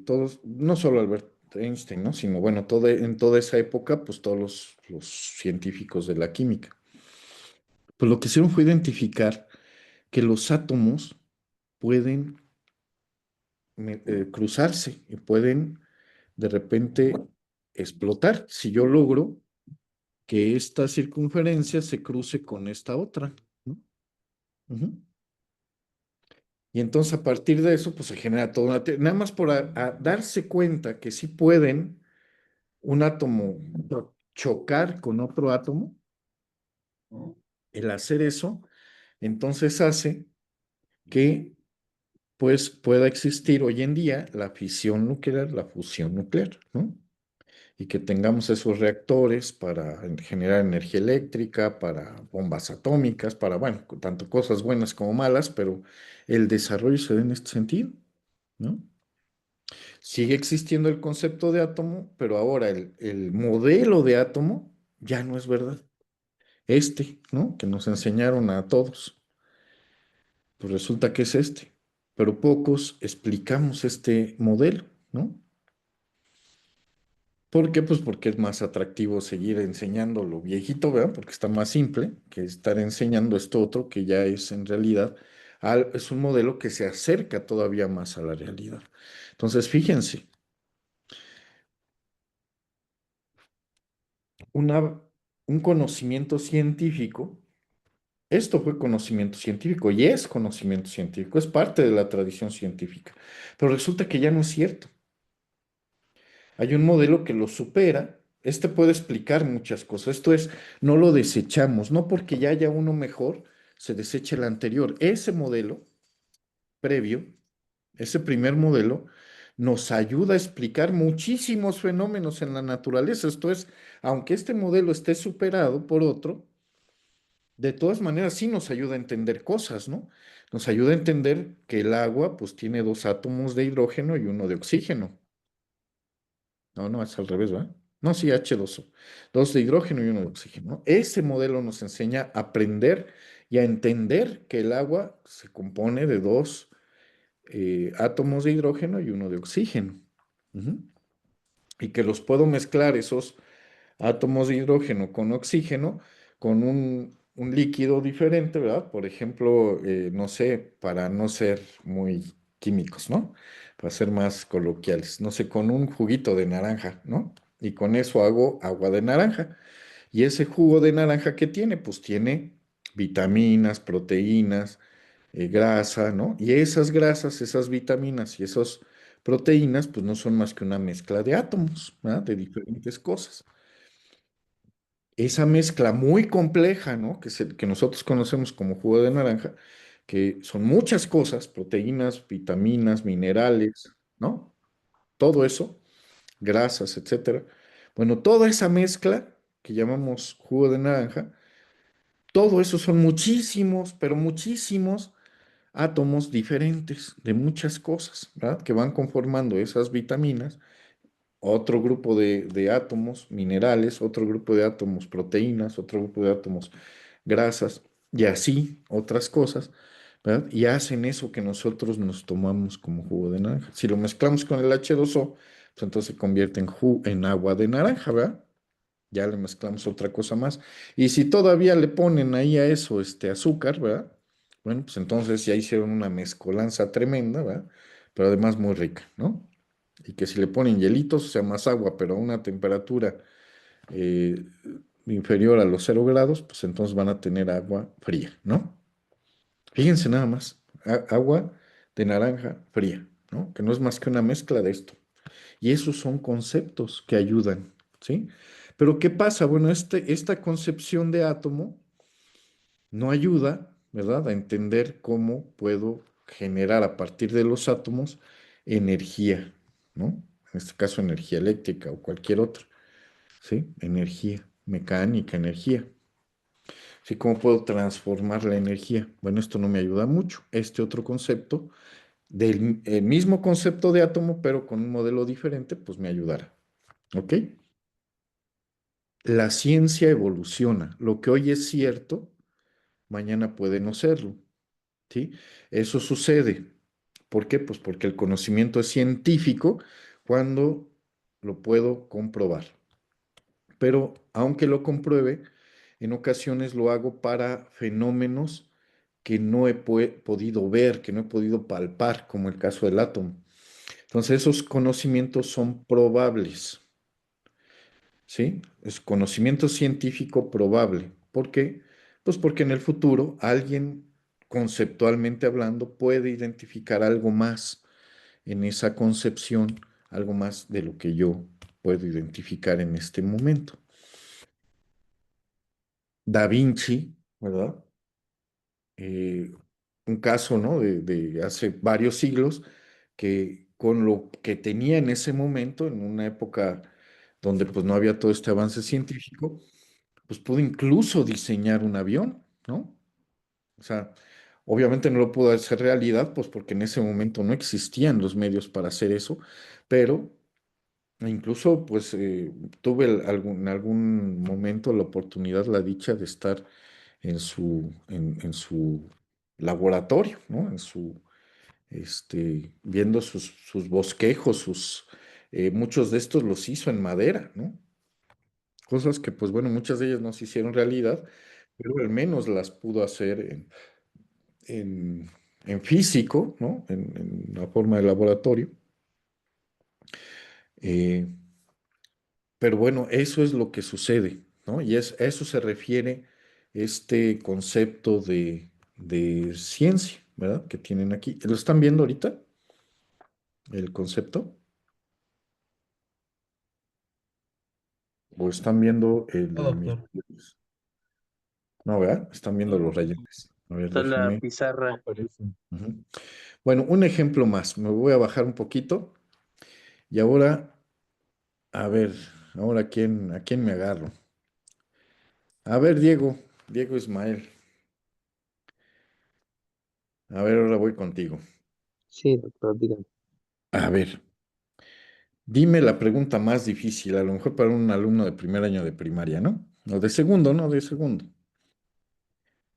todos, no solo Albert Einstein, ¿no? Sino, bueno, en toda esa época, pues todos los científicos de la química. Pues lo que hicieron fue identificar que los átomos pueden cruzarse y pueden de repente explotar. Si yo logro que esta circunferencia se cruce con esta otra, ¿no? Ujú. Y entonces a partir de eso, pues se genera toda nada más por a darse cuenta que sí pueden un átomo chocar con otro átomo, ¿no? El hacer eso, entonces hace que pues pueda existir hoy en día la fisión nuclear, la fusión nuclear, ¿no? Y que tengamos esos reactores para generar energía eléctrica, para bombas atómicas, para, bueno, tanto cosas buenas como malas, pero el desarrollo se da en este sentido, ¿no? Sigue existiendo el concepto de átomo, pero ahora el modelo de átomo ya no es verdad. ¿No? Que nos enseñaron a todos, pues resulta que es pero pocos explicamos este modelo, ¿no? ¿Por qué? Pues porque es más atractivo seguir enseñando lo viejito, ¿verdad? Porque está más simple que estar enseñando esto otro que ya es en realidad, es un modelo que se acerca todavía más a la realidad. Entonces, fíjense, una, un conocimiento científico, esto fue conocimiento científico y es conocimiento científico, es parte de la tradición científica, pero resulta que ya no es cierto. Hay un modelo que lo supera. Este puede explicar muchas cosas. Esto es, no lo desechamos, no porque ya haya uno mejor, se deseche el anterior. Ese modelo previo, ese primer modelo, nos ayuda a explicar muchísimos fenómenos en la naturaleza. Esto es, aunque este modelo esté superado por otro, De todas maneras, sí nos ayuda a entender cosas, ¿no? Nos ayuda a entender que el agua, pues, tiene dos átomos de hidrógeno y uno de oxígeno. No, no, es al revés, ¿verdad? No, sí, H2O. Dos de hidrógeno y uno de oxígeno, ¿no? Ese modelo nos enseña a aprender y a entender que el agua se compone de dos átomos de hidrógeno y uno de oxígeno. Ujú. Y que los puedo mezclar esos átomos de hidrógeno con oxígeno con un líquido diferente, ¿verdad? Por ejemplo, no sé, para no ser muy químicos, ¿no? Para ser más coloquiales, no sé, con un juguito de naranja, ¿no? Y con eso hago agua de naranja. Y ese jugo de naranja que tiene, pues tiene vitaminas, proteínas, grasa, ¿no? Y esas grasas, esas vitaminas y esas proteínas, pues no son más que una mezcla de átomos, ¿verdad? De diferentes cosas. Esa mezcla muy compleja, ¿no? Que nosotros conocemos como jugo de naranja, que son muchas cosas, proteínas, vitaminas, minerales, ¿no? Todo eso, grasas, etcétera. Bueno, toda esa mezcla que llamamos jugo de naranja, todo eso son muchísimos, pero muchísimos átomos diferentes de muchas cosas, ¿verdad? Que van conformando esas vitaminas, otro grupo de átomos, minerales, otro grupo de átomos, proteínas, otro grupo de átomos, grasas, y así otras cosas, ¿verdad? Y hacen eso que nosotros nos tomamos como jugo de naranja. Si lo mezclamos con el H2O, pues entonces se convierte en agua de naranja, ¿verdad? Ya le mezclamos otra cosa más. Y si todavía le ponen ahí a eso azúcar, ¿verdad? Bueno, pues entonces ya hicieron una mezcolanza tremenda, ¿verdad? Pero además muy rica, ¿no? Y que si le ponen hielitos, o sea, más agua, pero a una temperatura eh, inferior a los 0 grados, pues entonces van a tener agua fría, ¿no? Fíjense nada más, agua de naranja fría, ¿no? Que no es más que una mezcla de esto. Y esos son conceptos que ayudan, ¿sí? Pero ¿qué pasa? Bueno, esta concepción de átomo no ayuda, ¿verdad? A entender cómo puedo generar a partir de los átomos energía, ¿no? En este caso, energía eléctrica o cualquier otra, ¿sí? Energía mecánica, energía. ¿Sí? ¿Cómo puedo transformar la energía? Bueno, esto no me ayuda mucho. Este otro concepto, del el mismo concepto de átomo, pero con un modelo diferente, pues me ayudará. ¿Ok? La ciencia evoluciona. Lo que hoy es cierto, mañana puede no serlo. ¿Sí? Eso sucede. ¿Por qué? Pues porque el conocimiento es científico cuando lo puedo comprobar. Pero aunque lo compruebe, en ocasiones lo hago para fenómenos que no he podido ver, que no he podido palpar, como el caso del átomo. Entonces, esos conocimientos son probables, ¿sí? Es conocimiento científico probable. ¿Por qué? Pues porque en el futuro alguien, conceptualmente hablando, puede identificar algo más en esa concepción, algo más de lo que yo puedo identificar en este momento. Da Vinci, ¿verdad? Eh, un caso, ¿no? De hace varios siglos, que con lo que tenía en ese momento, en una época donde pues no había todo este avance científico, pues pudo incluso diseñar un avión, ¿no? O sea, obviamente no lo pudo hacer realidad, pues porque en ese momento no existían los medios para hacer eso, pero incluso pues tuve en algún momento la oportunidad, la dicha de estar en su laboratorio, ¿no? Viendo sus bosquejos, muchos de estos los hizo en madera, ¿no? Cosas que, pues bueno, muchas de ellas no se hicieron realidad, pero al menos las pudo hacer en, en físico, ¿no? En la forma de laboratorio. Eh, pero bueno, eso es lo que sucede, ¿no? Y a eso se refiere este concepto de ciencia, ¿verdad? Que tienen aquí. ¿Lo están viendo ahorita? El concepto. ¿O están viendo No, doctor. No, ¿verdad? Están viendo No, los no, rayones. A ver, Está en la déjenme. no pizarra. aparece. Ujú. Bueno, un ejemplo más. Me voy a bajar un poquito. Y ahora, a ver, ahora a quién me agarro. A ver, Diego, Diego Ismael. A ver, ahora voy contigo. Sí, doctor, dígame. A ver, dime la pregunta más difícil, a lo mejor para un alumno de primer año de primaria, ¿no? O de segundo, ¿no? De segundo.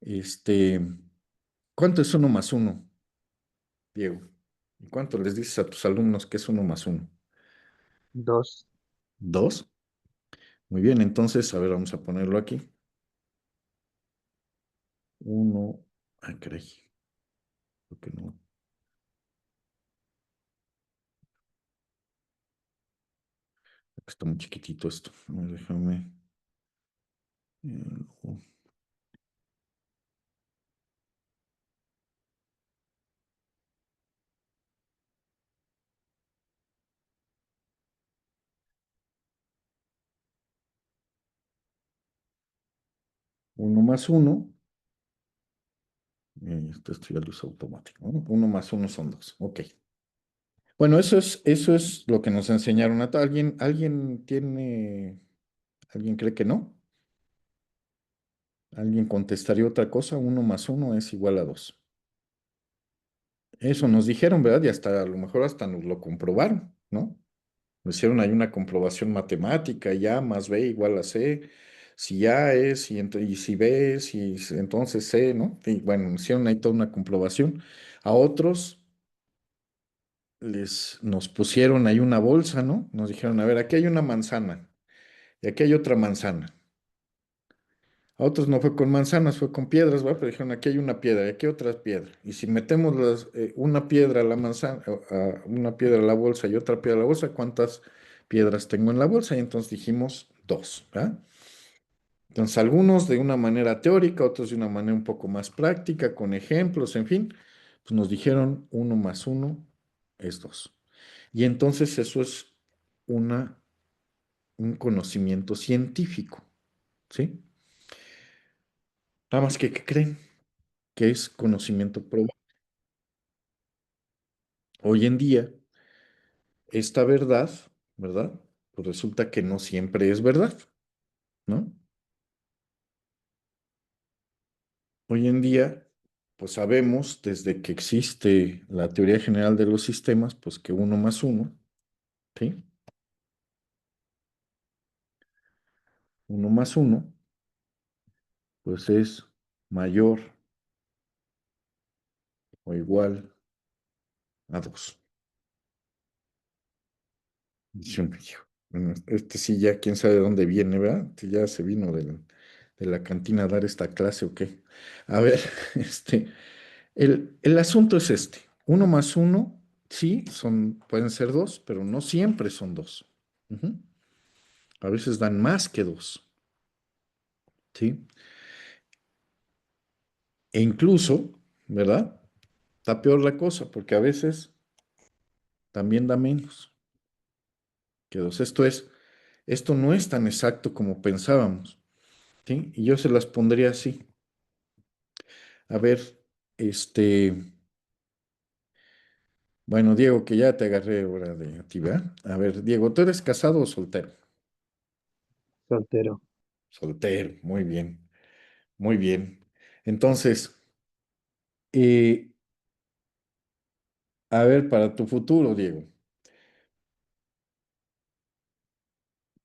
Este, ¿Cuánto es uno más uno, Diego? ¿Y cuánto les dices a tus alumnos que es uno más uno? 2. ¿Dos? Muy bien, entonces, a ver, vamos a ponerlo aquí. Uno, ay, caray, creo que no. Está muy chiquitito esto. A ver, déjame. eh, Uno más uno. Esto ya lo hizo automático, ¿no? Uno más uno son dos. Ok. Bueno, eso es lo que nos enseñaron. ¿Alguien cree que no? ¿Alguien contestaría otra cosa? Uno más uno es igual a dos. Eso nos dijeron, ¿verdad? Y hasta a lo mejor hasta nos lo comprobaron, ¿no? Nos hicieron ahí una comprobación matemática, ya más B igual a C. Si A es, y si B es, entonces C, ¿no? Y bueno, nos hicieron ahí toda una comprobación. A otros nos pusieron ahí una bolsa, ¿no? Nos dijeron, a ver, aquí hay una manzana y aquí hay otra manzana. A otros no fue con manzanas, fue con piedras, ¿va? Pero dijeron, aquí hay una piedra y aquí otra piedra. Y si metemos una piedra a la manzana, una piedra a la bolsa y otra piedra a la bolsa, ¿cuántas piedras tengo en la bolsa? Y entonces dijimos dos, ¿verdad? Entonces, algunos de una manera teórica, otros de una manera un poco más práctica, con ejemplos, en fin, pues nos dijeron uno más uno es dos. Y entonces eso es una, un conocimiento científico, ¿sí? Nada más que, ¿qué creen? Que es conocimiento probado. Hoy en día, esta verdad, ¿verdad? Pues resulta que no siempre es verdad, ¿no? Hoy en día, pues sabemos desde que existe la teoría general de los sistemas, pues que uno más uno, ¿sí? Uno más uno, pues es mayor o igual a dos. Dice uno, hijo, bueno, este sí ya quién sabe de dónde viene, ¿verdad? Si ya se vino de la cantina a dar esta clase o qué. A ver, el asunto es este. Uno más uno, sí, pueden ser dos, pero no siempre son dos. Ujú. A veces dan más que dos, ¿sí? E incluso, ¿verdad? Está peor la cosa, porque a veces también da menos que dos. Esto no es tan exacto como pensábamos, ¿sí? Y yo se las pondría así. A ver, este, bueno, Diego, que ya te agarré ahora de ti, ¿verdad? A ver, Diego, ¿tú eres casado o soltero? Soltero. Soltero, muy bien, muy bien. Entonces, eh, a ver, para tu futuro, Diego,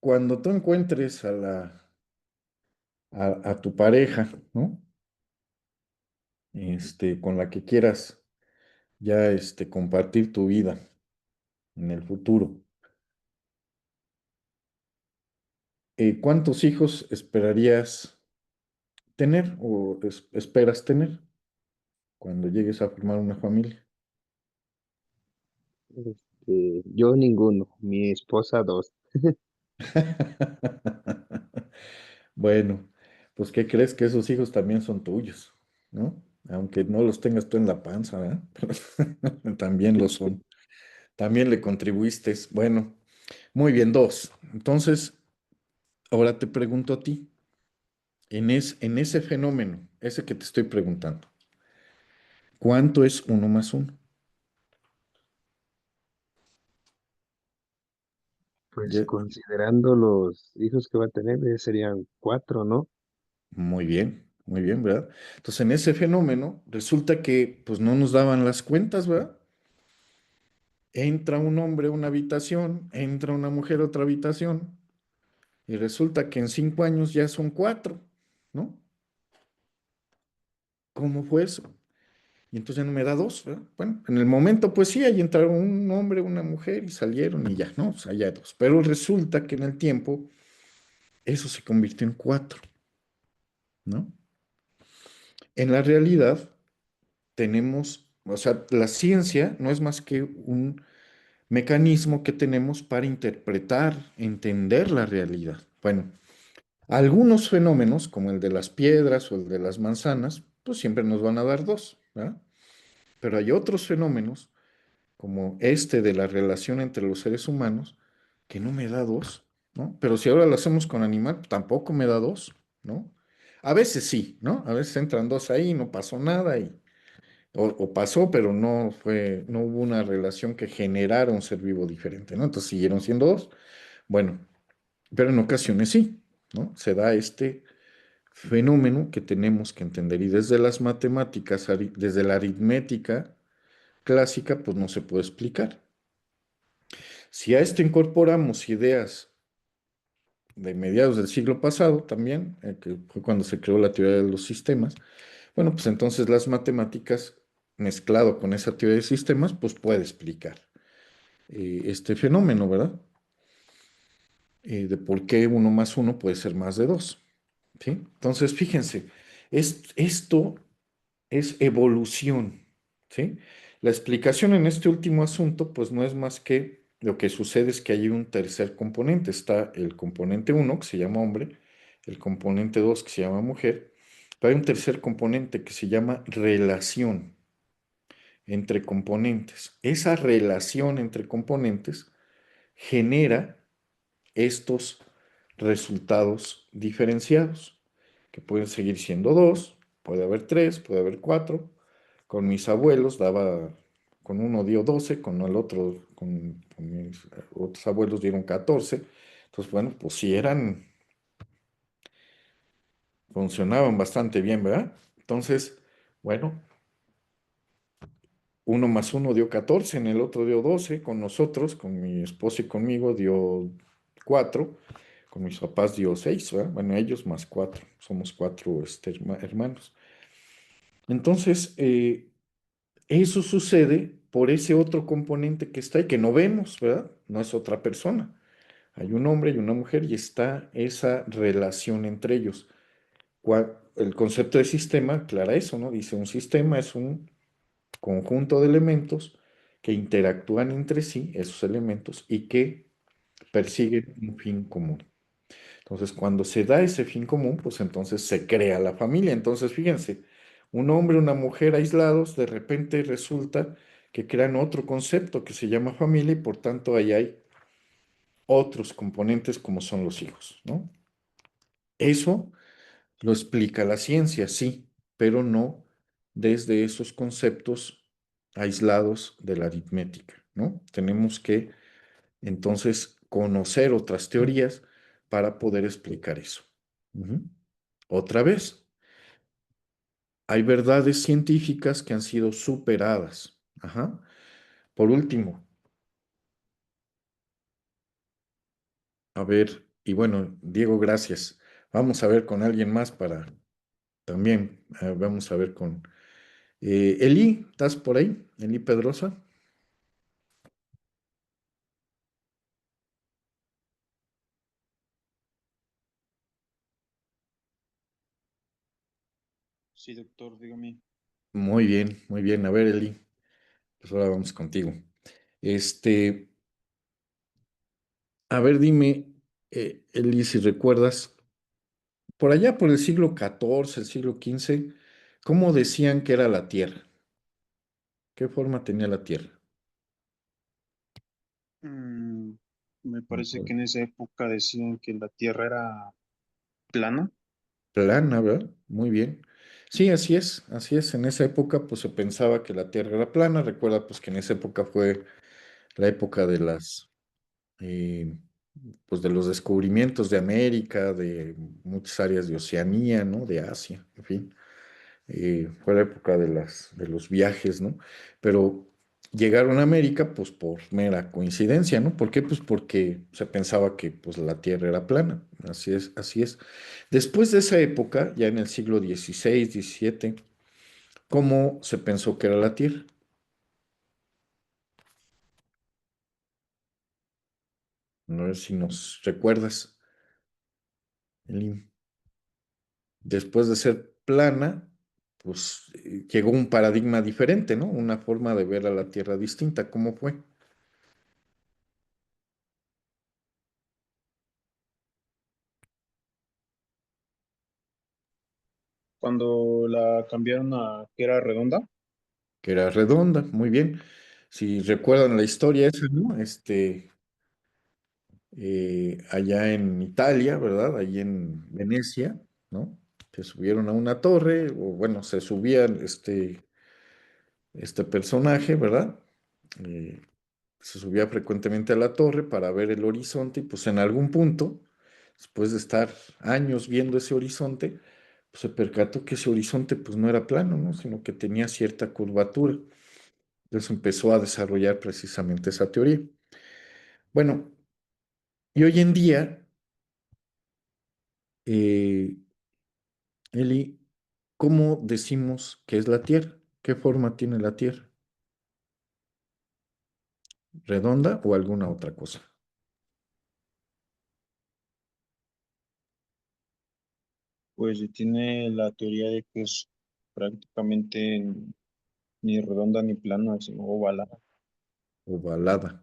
cuando tú encuentres a tu pareja, ¿no? Con la que quieras ya compartir tu vida en el futuro. ¿Cuántos hijos esperarías tener o esperas tener cuando llegues a formar una familia? Yo ninguno, mi esposa 2. Bueno, pues ¿qué crees? Que esos hijos también son tuyos, ¿no? Aunque no los tengas tú en la panza, ¿verdad? Pero también lo son. También le contribuiste. Bueno, muy bien, dos. Entonces, ahora te pregunto a ti, en ese fenómeno, ese que te estoy preguntando, ¿cuánto es uno más uno? Pues Ya- considerando los hijos que va a tener, serían 4, ¿no? Muy bien. Muy bien, ¿verdad? Entonces, en ese fenómeno, resulta que pues no nos daban las cuentas, ¿verdad? Entra un hombre a una habitación, entra una mujer a otra habitación, y resulta que en 5 años ya son 4, ¿no? ¿Cómo fue eso? Y entonces ya no me da 2, ¿verdad? Bueno, en el momento, pues sí, ahí entraron un hombre, una mujer y salieron y ya, ¿no? O sea, ya 2. Pero resulta que en el tiempo eso se convirtió en 4, ¿no? En la realidad tenemos, o sea, la ciencia no es más que un mecanismo que tenemos para interpretar, entender la realidad. Bueno, algunos fenómenos, como el de las piedras o el de las manzanas, pues siempre nos van a dar 2, ¿verdad? Pero hay otros fenómenos, como este de la relación entre los seres humanos, que no me da 2, ¿no? Pero si ahora lo hacemos con animal, tampoco me da 2, ¿no? A veces sí, ¿no? A veces entran 2 ahí, no pasó nada, o pasó, pero no fue, no hubo una relación que generara un ser vivo diferente, ¿no? Entonces siguieron siendo 2. Bueno, pero en ocasiones sí, ¿no? Se da este fenómeno que tenemos que entender. Y desde las matemáticas, desde la aritmética clásica, pues no se puede explicar. Si a esto incorporamos ideas de mediados del siglo pasado también, que fue cuando se creó la teoría de los sistemas, bueno, pues entonces las matemáticas mezclado con esa teoría de sistemas, pues puede explicar este fenómeno, ¿verdad? De por qué 1 más 1 puede ser más de 2, ¿sí? Entonces, fíjense, esto es evolución, ¿sí? La explicación en este último asunto, pues no es más que lo que sucede es que hay un tercer componente. Está el componente 1, que se llama hombre, el componente 2, que se llama mujer, pero hay un tercer componente que se llama relación entre componentes. Esa relación entre componentes genera estos resultados diferenciados, que pueden seguir siendo 2, puede haber 3, puede haber 4. Con mis abuelos daba, con uno dio 12, con el otro, con mis otros abuelos dieron 14. Entonces, bueno, pues sí funcionaban bastante bien, ¿verdad? Entonces, bueno, 1 más 1 dio 14, en el otro dio 12, con nosotros, con mi esposa y conmigo dio 4, con mis papás dio 6, ¿verdad? Bueno, ellos más 4, somos 4 hermanos. Entonces, eso sucede por ese otro componente que está ahí, que no vemos, ¿verdad? No es otra persona. Hay un hombre y una mujer y está esa relación entre ellos. El concepto de sistema aclara eso, ¿no? Dice, un sistema es un conjunto de elementos que interactúan entre sí, esos elementos, y que persiguen un fin común. Entonces, cuando se da ese fin común, pues entonces se crea la familia. Entonces, fíjense, un hombre y una mujer aislados, de repente resulta que crean otro concepto que se llama familia y por tanto ahí hay otros componentes como son los hijos, ¿no? Eso lo explica la ciencia, sí, pero no desde esos conceptos aislados de la aritmética, ¿no? Tenemos que entonces conocer otras teorías para poder explicar eso. Ujú. Otra vez, hay verdades científicas que han sido superadas. Ajá. Por último, a ver, y bueno, Diego, gracias. Vamos a ver con alguien más para también, vamos a ver con Eli, ¿estás por ahí? Eli Pedrosa. Sí, doctor, dígame. Muy bien, muy bien. A ver, Eli, pues ahora vamos contigo. Este, a ver, dime, Eli, si recuerdas, por allá por el siglo XIV, el siglo XV, ¿cómo decían que era la Tierra? ¿Qué forma tenía la Tierra? Mm, me Me parece que acuerdo. en esa época decían que la Tierra era plana. Plana, ¿verdad? Muy bien. Sí, así es, así es. En esa época, pues se pensaba que la Tierra era plana. Recuerda, pues que en esa época fue la época de las pues de los descubrimientos de América, de muchas áreas de Oceanía, ¿no? De Asia, en fin. Fue la época de los viajes, ¿no? Pero llegaron a América, pues por mera coincidencia, ¿no? ¿Por qué? Pues porque se pensaba que pues, la Tierra era plana. Así es, así es. Después de esa época, ya en el siglo XVI, XVII, ¿cómo se pensó que era la Tierra? No sé si nos recuerdas, Elin. Después de ser plana, pues llegó un paradigma diferente, ¿no? Una forma de ver a la Tierra distinta. ¿Cómo fue? Cuando la cambiaron a que era redonda. Que era redonda, muy bien. Si recuerdan la historia esa, ¿no? Allá en Italia, ¿verdad? Allí en Venecia, ¿no? Se subieron a una torre, o bueno, se subía este personaje, ¿verdad? Eh, Se subía frecuentemente a la torre para ver el horizonte y pues en algún punto, después de estar años viendo ese horizonte, pues se percató que ese horizonte pues no era plano, ¿no? Sino que tenía cierta curvatura. Entonces empezó a desarrollar precisamente esa teoría. Bueno, y hoy en día, eh, Eli, ¿cómo decimos que es la Tierra? ¿Qué forma tiene la Tierra? ¿Redonda o alguna otra cosa? Pues tiene la teoría de que es prácticamente ni redonda ni plana, sino ovalada. Ovalada.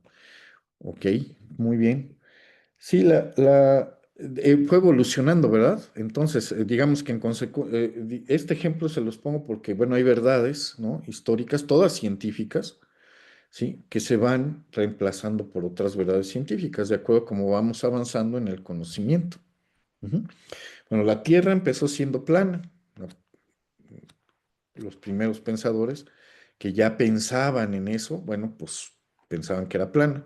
Ok, muy bien. Sí, fue evolucionando, ¿verdad? Entonces, digamos que este ejemplo se los pongo porque, bueno, hay verdades, ¿no? Históricas, todas científicas, ¿sí? Que se van reemplazando por otras verdades científicas, de acuerdo a cómo vamos avanzando en el conocimiento. Ujú. Bueno, la Tierra empezó siendo plana. Los primeros pensadores que ya pensaban en eso, bueno, pues pensaban que era plana.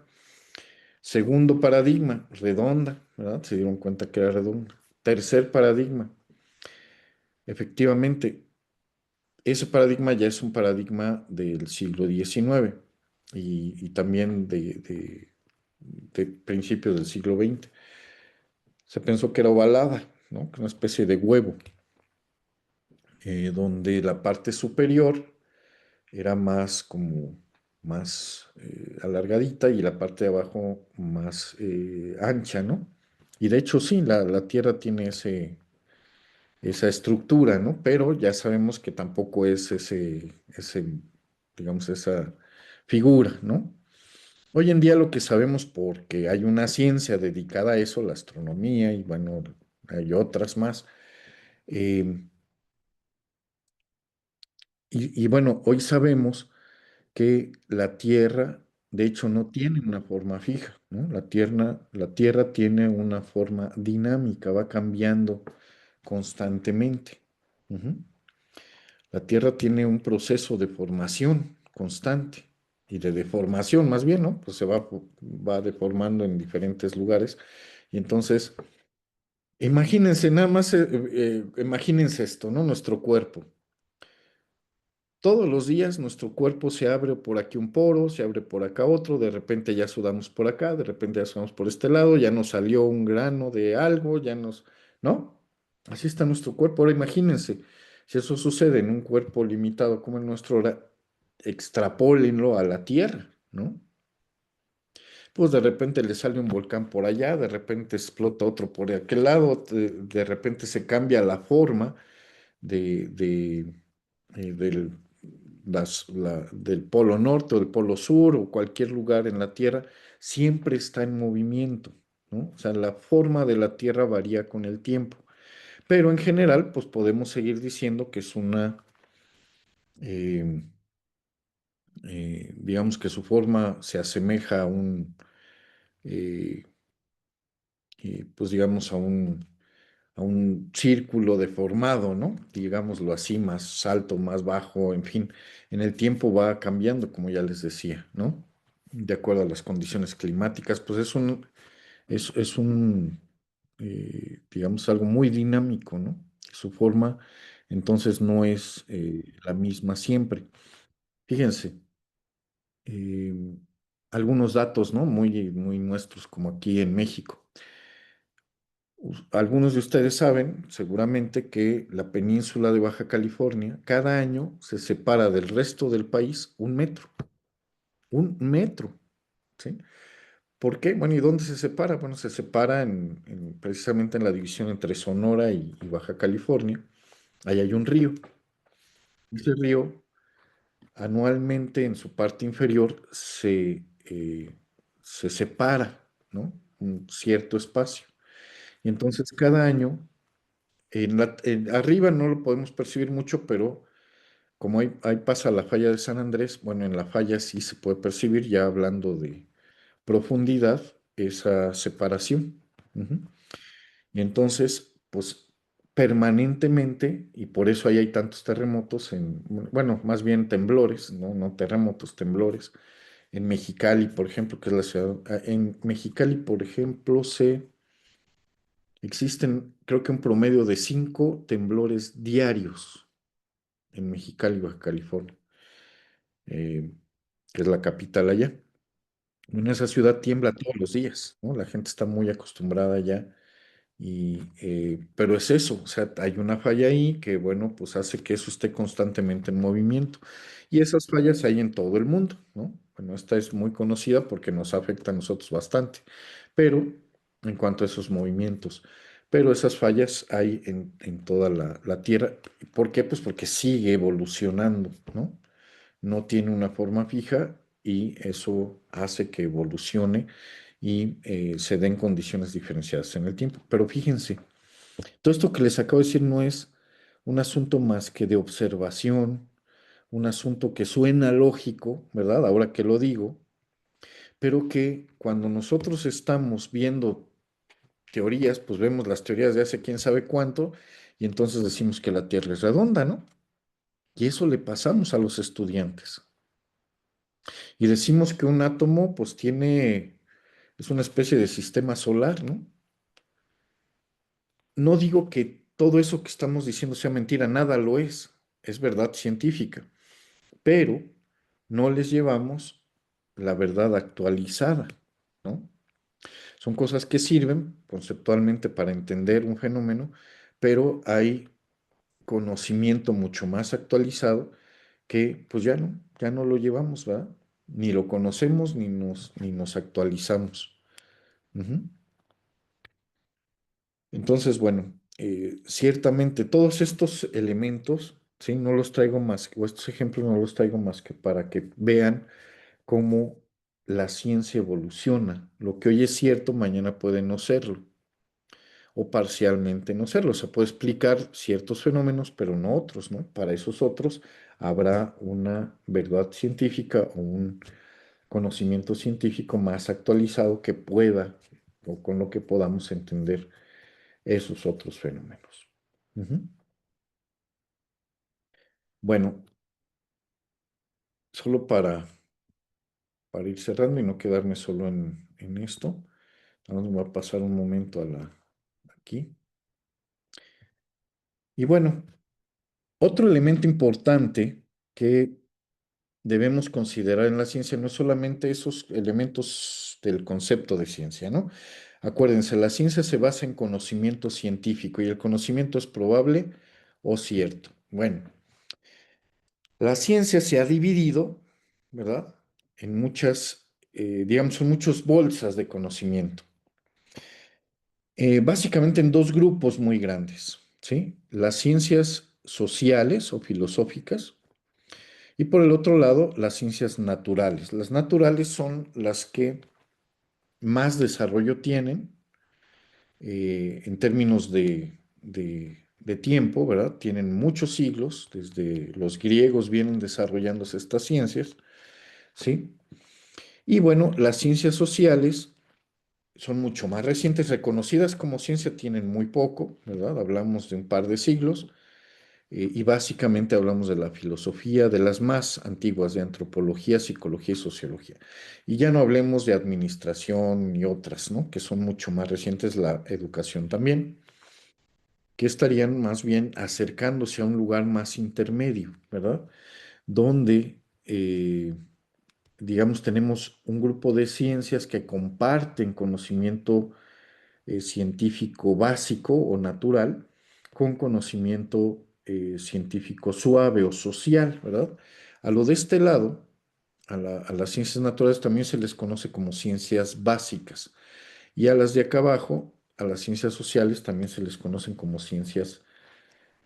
Segundo paradigma, redonda, ¿verdad? Se dieron cuenta que era redonda. Tercer paradigma, efectivamente, ese paradigma ya es un paradigma del siglo XIX y también de principios del siglo XX. Se pensó que era ovalada, ¿no? Una especie de huevo, donde la parte superior era más como más alargadita y la parte de abajo más ancha, ¿no? Y de hecho sí, la Tierra tiene esa estructura, ¿no? Pero ya sabemos que tampoco es digamos, esa figura, ¿no? Hoy en día lo que sabemos, porque hay una ciencia dedicada a eso, la astronomía, y bueno, hay otras más. eh, y bueno, hoy sabemos que la Tierra, de hecho, no tiene una forma fija, ¿no? La Tierra tiene una forma dinámica, va cambiando constantemente. Ujú. La Tierra tiene un proceso de formación constante y de deformación, más bien, ¿no? Pues va deformando en diferentes lugares. Y entonces, imagínense, nada más, imagínense esto, ¿no? Nuestro cuerpo. Todos los días nuestro cuerpo se abre por aquí un poro, se abre por acá otro, de repente ya sudamos por acá, de repente ya sudamos por este lado, ya nos salió un grano de algo, ¿no? Así está nuestro cuerpo. Ahora imagínense, si eso sucede en un cuerpo limitado como el nuestro, ahora extrapólenlo a la Tierra, ¿no? Pues de repente le sale un volcán por allá, de repente explota otro por aquel lado, de repente se cambia la forma del, del polo norte o del polo sur o cualquier lugar en la Tierra, siempre está en movimiento, ¿no? O sea, la forma de la Tierra varía con el tiempo. Pero en general, pues podemos seguir diciendo que es eh, digamos que su forma se asemeja a eh, pues digamos, a un círculo deformado, ¿no? Digámoslo así, más alto, más bajo, en fin, en el tiempo va cambiando, como ya les decía, ¿no? De acuerdo a las condiciones climáticas, pues es un, digamos, algo muy dinámico, ¿no? Su forma, entonces, no es la misma siempre. Fíjense, eh, algunos datos, ¿no? Muy nuestros, como aquí en México. Algunos de ustedes saben, seguramente, que la península de Baja California cada año se separa del resto del país 1 metro. 1 metro, ¿sí? ¿Por qué? Bueno, ¿y dónde se separa? Bueno, se separa precisamente en la división entre Sonora y Baja California. Ahí hay un río. Ese río anualmente en su parte inferior se separa, ¿no? Un cierto espacio. Y entonces cada año, arriba no lo podemos percibir mucho, pero como ahí pasa la falla de San Andrés, bueno, en la falla sí se puede percibir, ya hablando de profundidad, esa separación. Ujú. Y entonces, pues permanentemente, y por eso ahí hay tantos terremotos, bueno, más bien temblores, no, no terremotos, temblores. En Mexicali, por ejemplo, que es la ciudad, en Mexicali, por ejemplo, existen, creo que un promedio de 5 temblores diarios en Mexicali, Baja California, eh, que es la capital allá. En esa ciudad tiembla todos los días, ¿no? La gente está muy acostumbrada ya. Pero es eso, o sea, hay una falla ahí que, bueno, pues hace que eso esté constantemente en movimiento. Y esas fallas hay en todo el mundo, ¿no? Bueno, esta es muy conocida porque nos afecta a nosotros bastante, pero en cuanto a esos movimientos, pero esas fallas hay en toda la Tierra. ¿Por qué? Pues porque sigue evolucionando, ¿no? No tiene una forma fija y eso hace que evolucione y se den condiciones diferenciadas en el tiempo. Pero fíjense, todo esto que les acabo de decir no es un asunto más que de observación, un asunto que suena lógico, ¿verdad? Ahora que lo digo, pero que cuando nosotros estamos viendo teorías, pues vemos las teorías de hace quién sabe cuánto y entonces decimos que la Tierra es redonda, ¿no? Y eso le pasamos a los estudiantes. Y decimos que un átomo, pues es una especie de sistema solar, ¿no? No digo que todo eso que estamos diciendo sea mentira, nada lo es verdad científica, pero no les llevamos la verdad actualizada, ¿no? Son cosas que sirven conceptualmente para entender un fenómeno, pero hay conocimiento mucho más actualizado que pues ya no lo llevamos, ¿verdad? Ni lo conocemos ni nos actualizamos. Ujú. Entonces, bueno, ciertamente todos estos elementos, ¿sí? No los traigo más, o estos ejemplos no los traigo más que para que vean cómo la ciencia evoluciona. Lo que hoy es cierto, mañana puede no serlo, o parcialmente no serlo. Se puede explicar ciertos fenómenos, pero no otros, ¿no? Para esos otros habrá una verdad científica o un conocimiento científico más actualizado que pueda, o con lo que podamos entender esos otros fenómenos. Ujú. Bueno, solo para ir cerrando y no quedarme solo en esto, ahora me voy a pasar un momento aquí. Y bueno, otro elemento importante que debemos considerar en la ciencia no es solamente esos elementos del concepto de ciencia, ¿no? Acuérdense, la ciencia se basa en conocimiento científico y el conocimiento es probable o cierto. Bueno, la ciencia se ha dividido, ¿verdad? En muchas, digamos, en muchas bolsas de conocimiento. Básicamente en dos grupos muy grandes, ¿sí? Las ciencias sociales o filosóficas y por el otro lado las ciencias naturales. Las naturales son las que más desarrollo tienen en términos de tiempo, ¿verdad? Tienen muchos siglos, desde los griegos vienen desarrollándose estas ciencias, ¿sí? Y bueno, las ciencias sociales son mucho más recientes, reconocidas como ciencia tienen muy poco, ¿verdad? Hablamos de un par de siglos, y básicamente hablamos de la filosofía, de las más antiguas, de antropología, psicología y sociología. Y ya no hablemos de administración y otras, ¿no? Que son mucho más recientes, la educación también, que estarían más bien acercándose a un lugar más intermedio, ¿verdad? Donde, digamos, tenemos un grupo de ciencias que comparten conocimiento científico básico o natural con conocimiento científico suave o social, ¿verdad? A lo de este lado, a las ciencias naturales también se les conoce como ciencias básicas y a las de acá abajo, a las ciencias sociales también se les conocen como ciencias,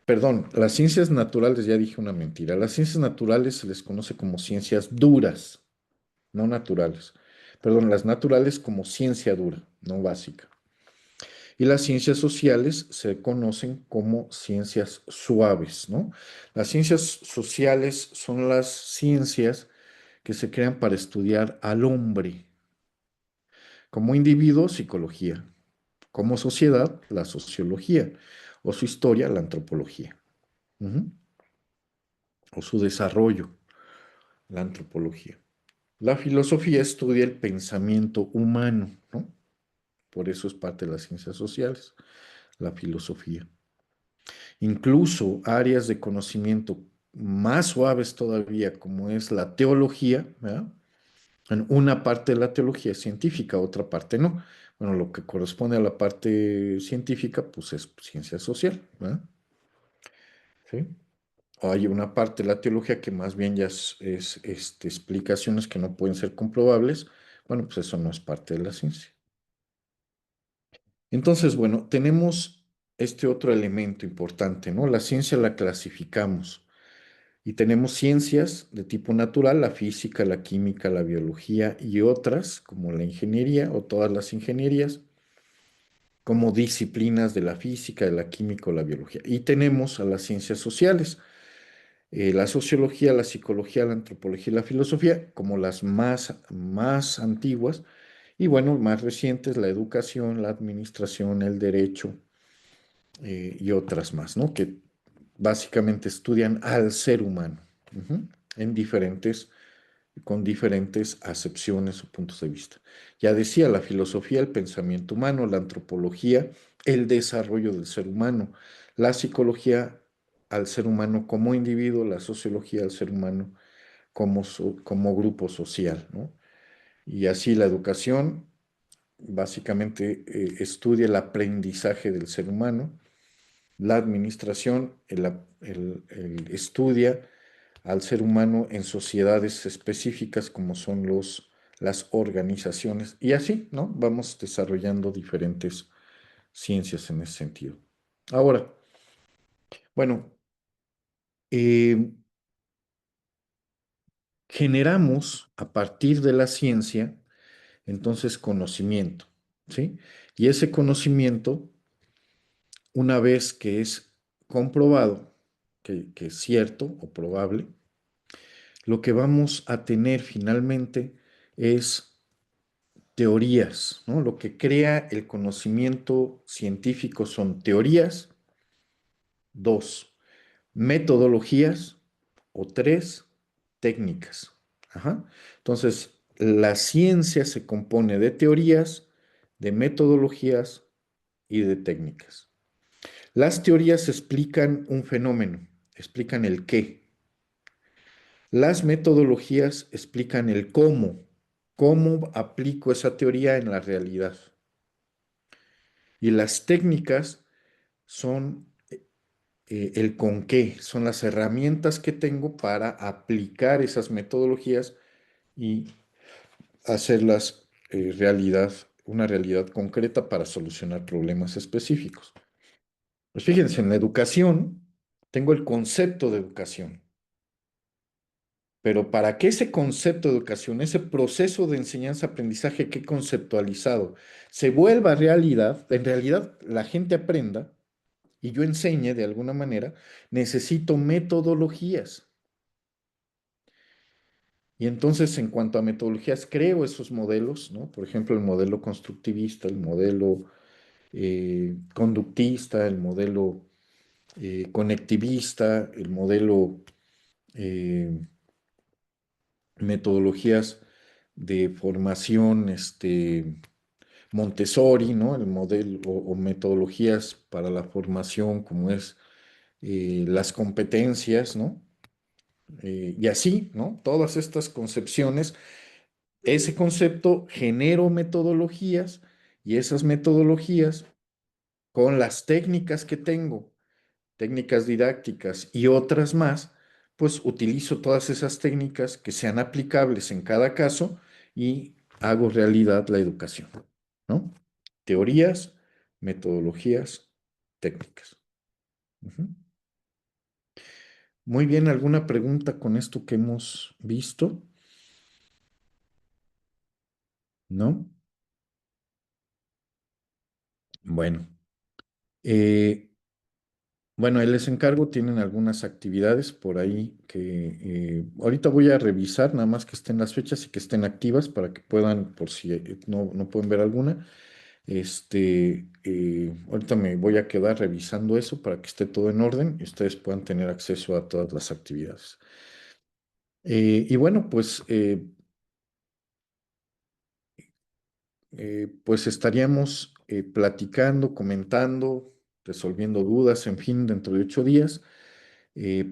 perdón, las ciencias naturales, ya dije una mentira, las ciencias naturales se les conoce como ciencias duras, no naturales. Perdón, las naturales como ciencia dura, no básica. Y las ciencias sociales se conocen como ciencias suaves, ¿no? Las ciencias sociales son las ciencias que se crean para estudiar al hombre. Como individuo, psicología. Como sociedad, la sociología. O su historia, la antropología. Ujú. O su desarrollo, la antropología. La filosofía estudia el pensamiento humano, ¿no? Por eso es parte de las ciencias sociales, la filosofía. Incluso áreas de conocimiento más suaves todavía, como es la teología, ¿verdad? En una parte de la teología es científica, otra parte no. Bueno, lo que corresponde a la parte científica, pues es ciencia social, ¿verdad? ¿Sí? Hay una parte de la teología que más bien ya explicaciones que no pueden ser comprobables. Bueno, pues eso no es parte de la ciencia. Entonces, bueno, tenemos este otro elemento importante, ¿no? La ciencia la clasificamos. Y tenemos ciencias de tipo natural, la física, la química, la biología y otras, como la ingeniería o todas las ingenierías, como disciplinas de la física, de la química o la biología. Y tenemos a las ciencias sociales, la sociología, la psicología, la antropología y la filosofía, como las más antiguas, y bueno, más recientes, la educación, la administración, el derecho y otras más, ¿no? Que básicamente estudian al ser humano, ujú, en diferentes, con diferentes acepciones o puntos de vista. Ya decía, la filosofía, el pensamiento humano, la antropología, el desarrollo del ser humano, la psicología al ser humano como individuo, la sociología al ser humano como grupo social, ¿no? Y así la educación básicamente estudia el aprendizaje del ser humano, la administración estudia al ser humano en sociedades específicas como son las organizaciones y así, ¿no? Vamos desarrollando diferentes ciencias en ese sentido. Ahora, bueno, eh, generamos a partir de la ciencia entonces conocimiento, ¿sí? Y ese conocimiento, una vez que es comprobado, que es cierto o probable, lo que vamos a tener finalmente es teorías, ¿no? Lo que crea el conocimiento científico son teorías, dos, metodologías o tres, técnicas. Ajá. Entonces, la ciencia se compone de teorías, de metodologías y de técnicas. Las teorías explican un fenómeno, explican el qué. Las metodologías explican el cómo aplico esa teoría en la realidad. Y las técnicas son el con qué, son las herramientas que tengo para aplicar esas metodologías y hacerlas realidad, una realidad concreta para solucionar problemas específicos. Pues fíjense, en la educación tengo el concepto de educación. Pero para que ese concepto de educación, ese proceso de enseñanza-aprendizaje que he conceptualizado, se vuelva realidad, en realidad la gente aprenda y yo enseñe de alguna manera, necesito metodologías. Y entonces, en cuanto a metodologías, creo esos modelos, ¿no? Por ejemplo, el modelo constructivista, el modelo conductista, el modelo conectivista, el modelo, metodologías de formación, Montessori, ¿no? El modelo o metodologías para la formación, como es las competencias, ¿no? Y así, ¿no? Todas estas concepciones, ese concepto genero metodologías y esas metodologías con las técnicas que tengo, técnicas didácticas y otras más, pues utilizo todas esas técnicas que sean aplicables en cada caso y hago realidad la educación, ¿no? Teorías, metodologías, técnicas. Ujú. Muy bien, ¿alguna pregunta con esto que hemos visto? ¿No? Bueno. Bueno, ahí les encargo, tienen algunas actividades por ahí que ahorita voy a revisar, nada más que estén las fechas y que estén activas para que puedan, por si no pueden ver alguna. Ahorita me voy a quedar revisando eso para que esté todo en orden y ustedes puedan tener acceso a todas las actividades. Y bueno, pues estaríamos platicando, comentando, resolviendo dudas, en fin, dentro de 8 días,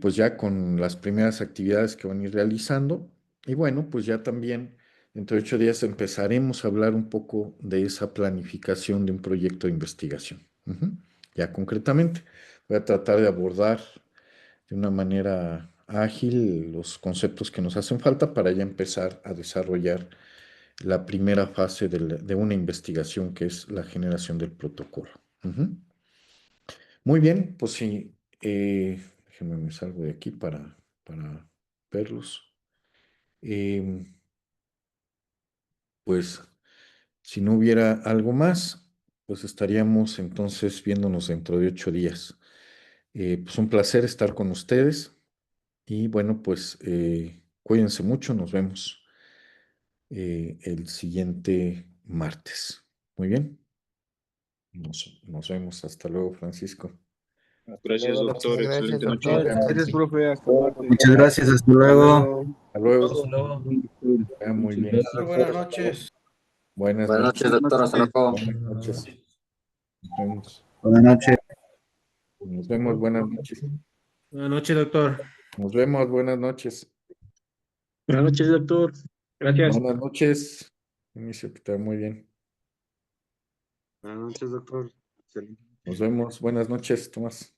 pues ya con las primeras actividades que van a ir realizando. Y bueno, pues ya también dentro de 8 días empezaremos a hablar un poco de esa planificación de un proyecto de investigación. Ujú. Ya concretamente, voy a tratar de abordar de una manera ágil los conceptos que nos hacen falta para ya empezar a desarrollar la primera fase de una investigación que es la generación del protocolo. Ujú. Muy bien, pues sí, déjenme me salgo de aquí para verlos. Pues si no hubiera algo más, pues estaríamos entonces viéndonos dentro de 8 días. Pues un placer estar con ustedes y bueno, pues cuídense mucho, nos vemos el siguiente martes. Muy bien. Nos vemos. Hasta luego, Francisco. Gracias, doctor. Gracias, Excelente noche. doctor. Gracias, profe. Hasta luego. Muchas gracias, hasta luego. Hasta luego. Hasta luego. Muy bien. Buenas noches. Buenas Buenas noches. noches, doctor. Hasta luego. Buenas noches. Nos vemos. Buenas noches. Nos vemos. Buenas noches. Buenas noches, doctor. Nos vemos. Buenas noches. Buenas noches, doctor. Gracias. Buenas noches. Inicio que está muy bien. Buenas noches, doctor. Nos vemos. Buenas noches, Tomás.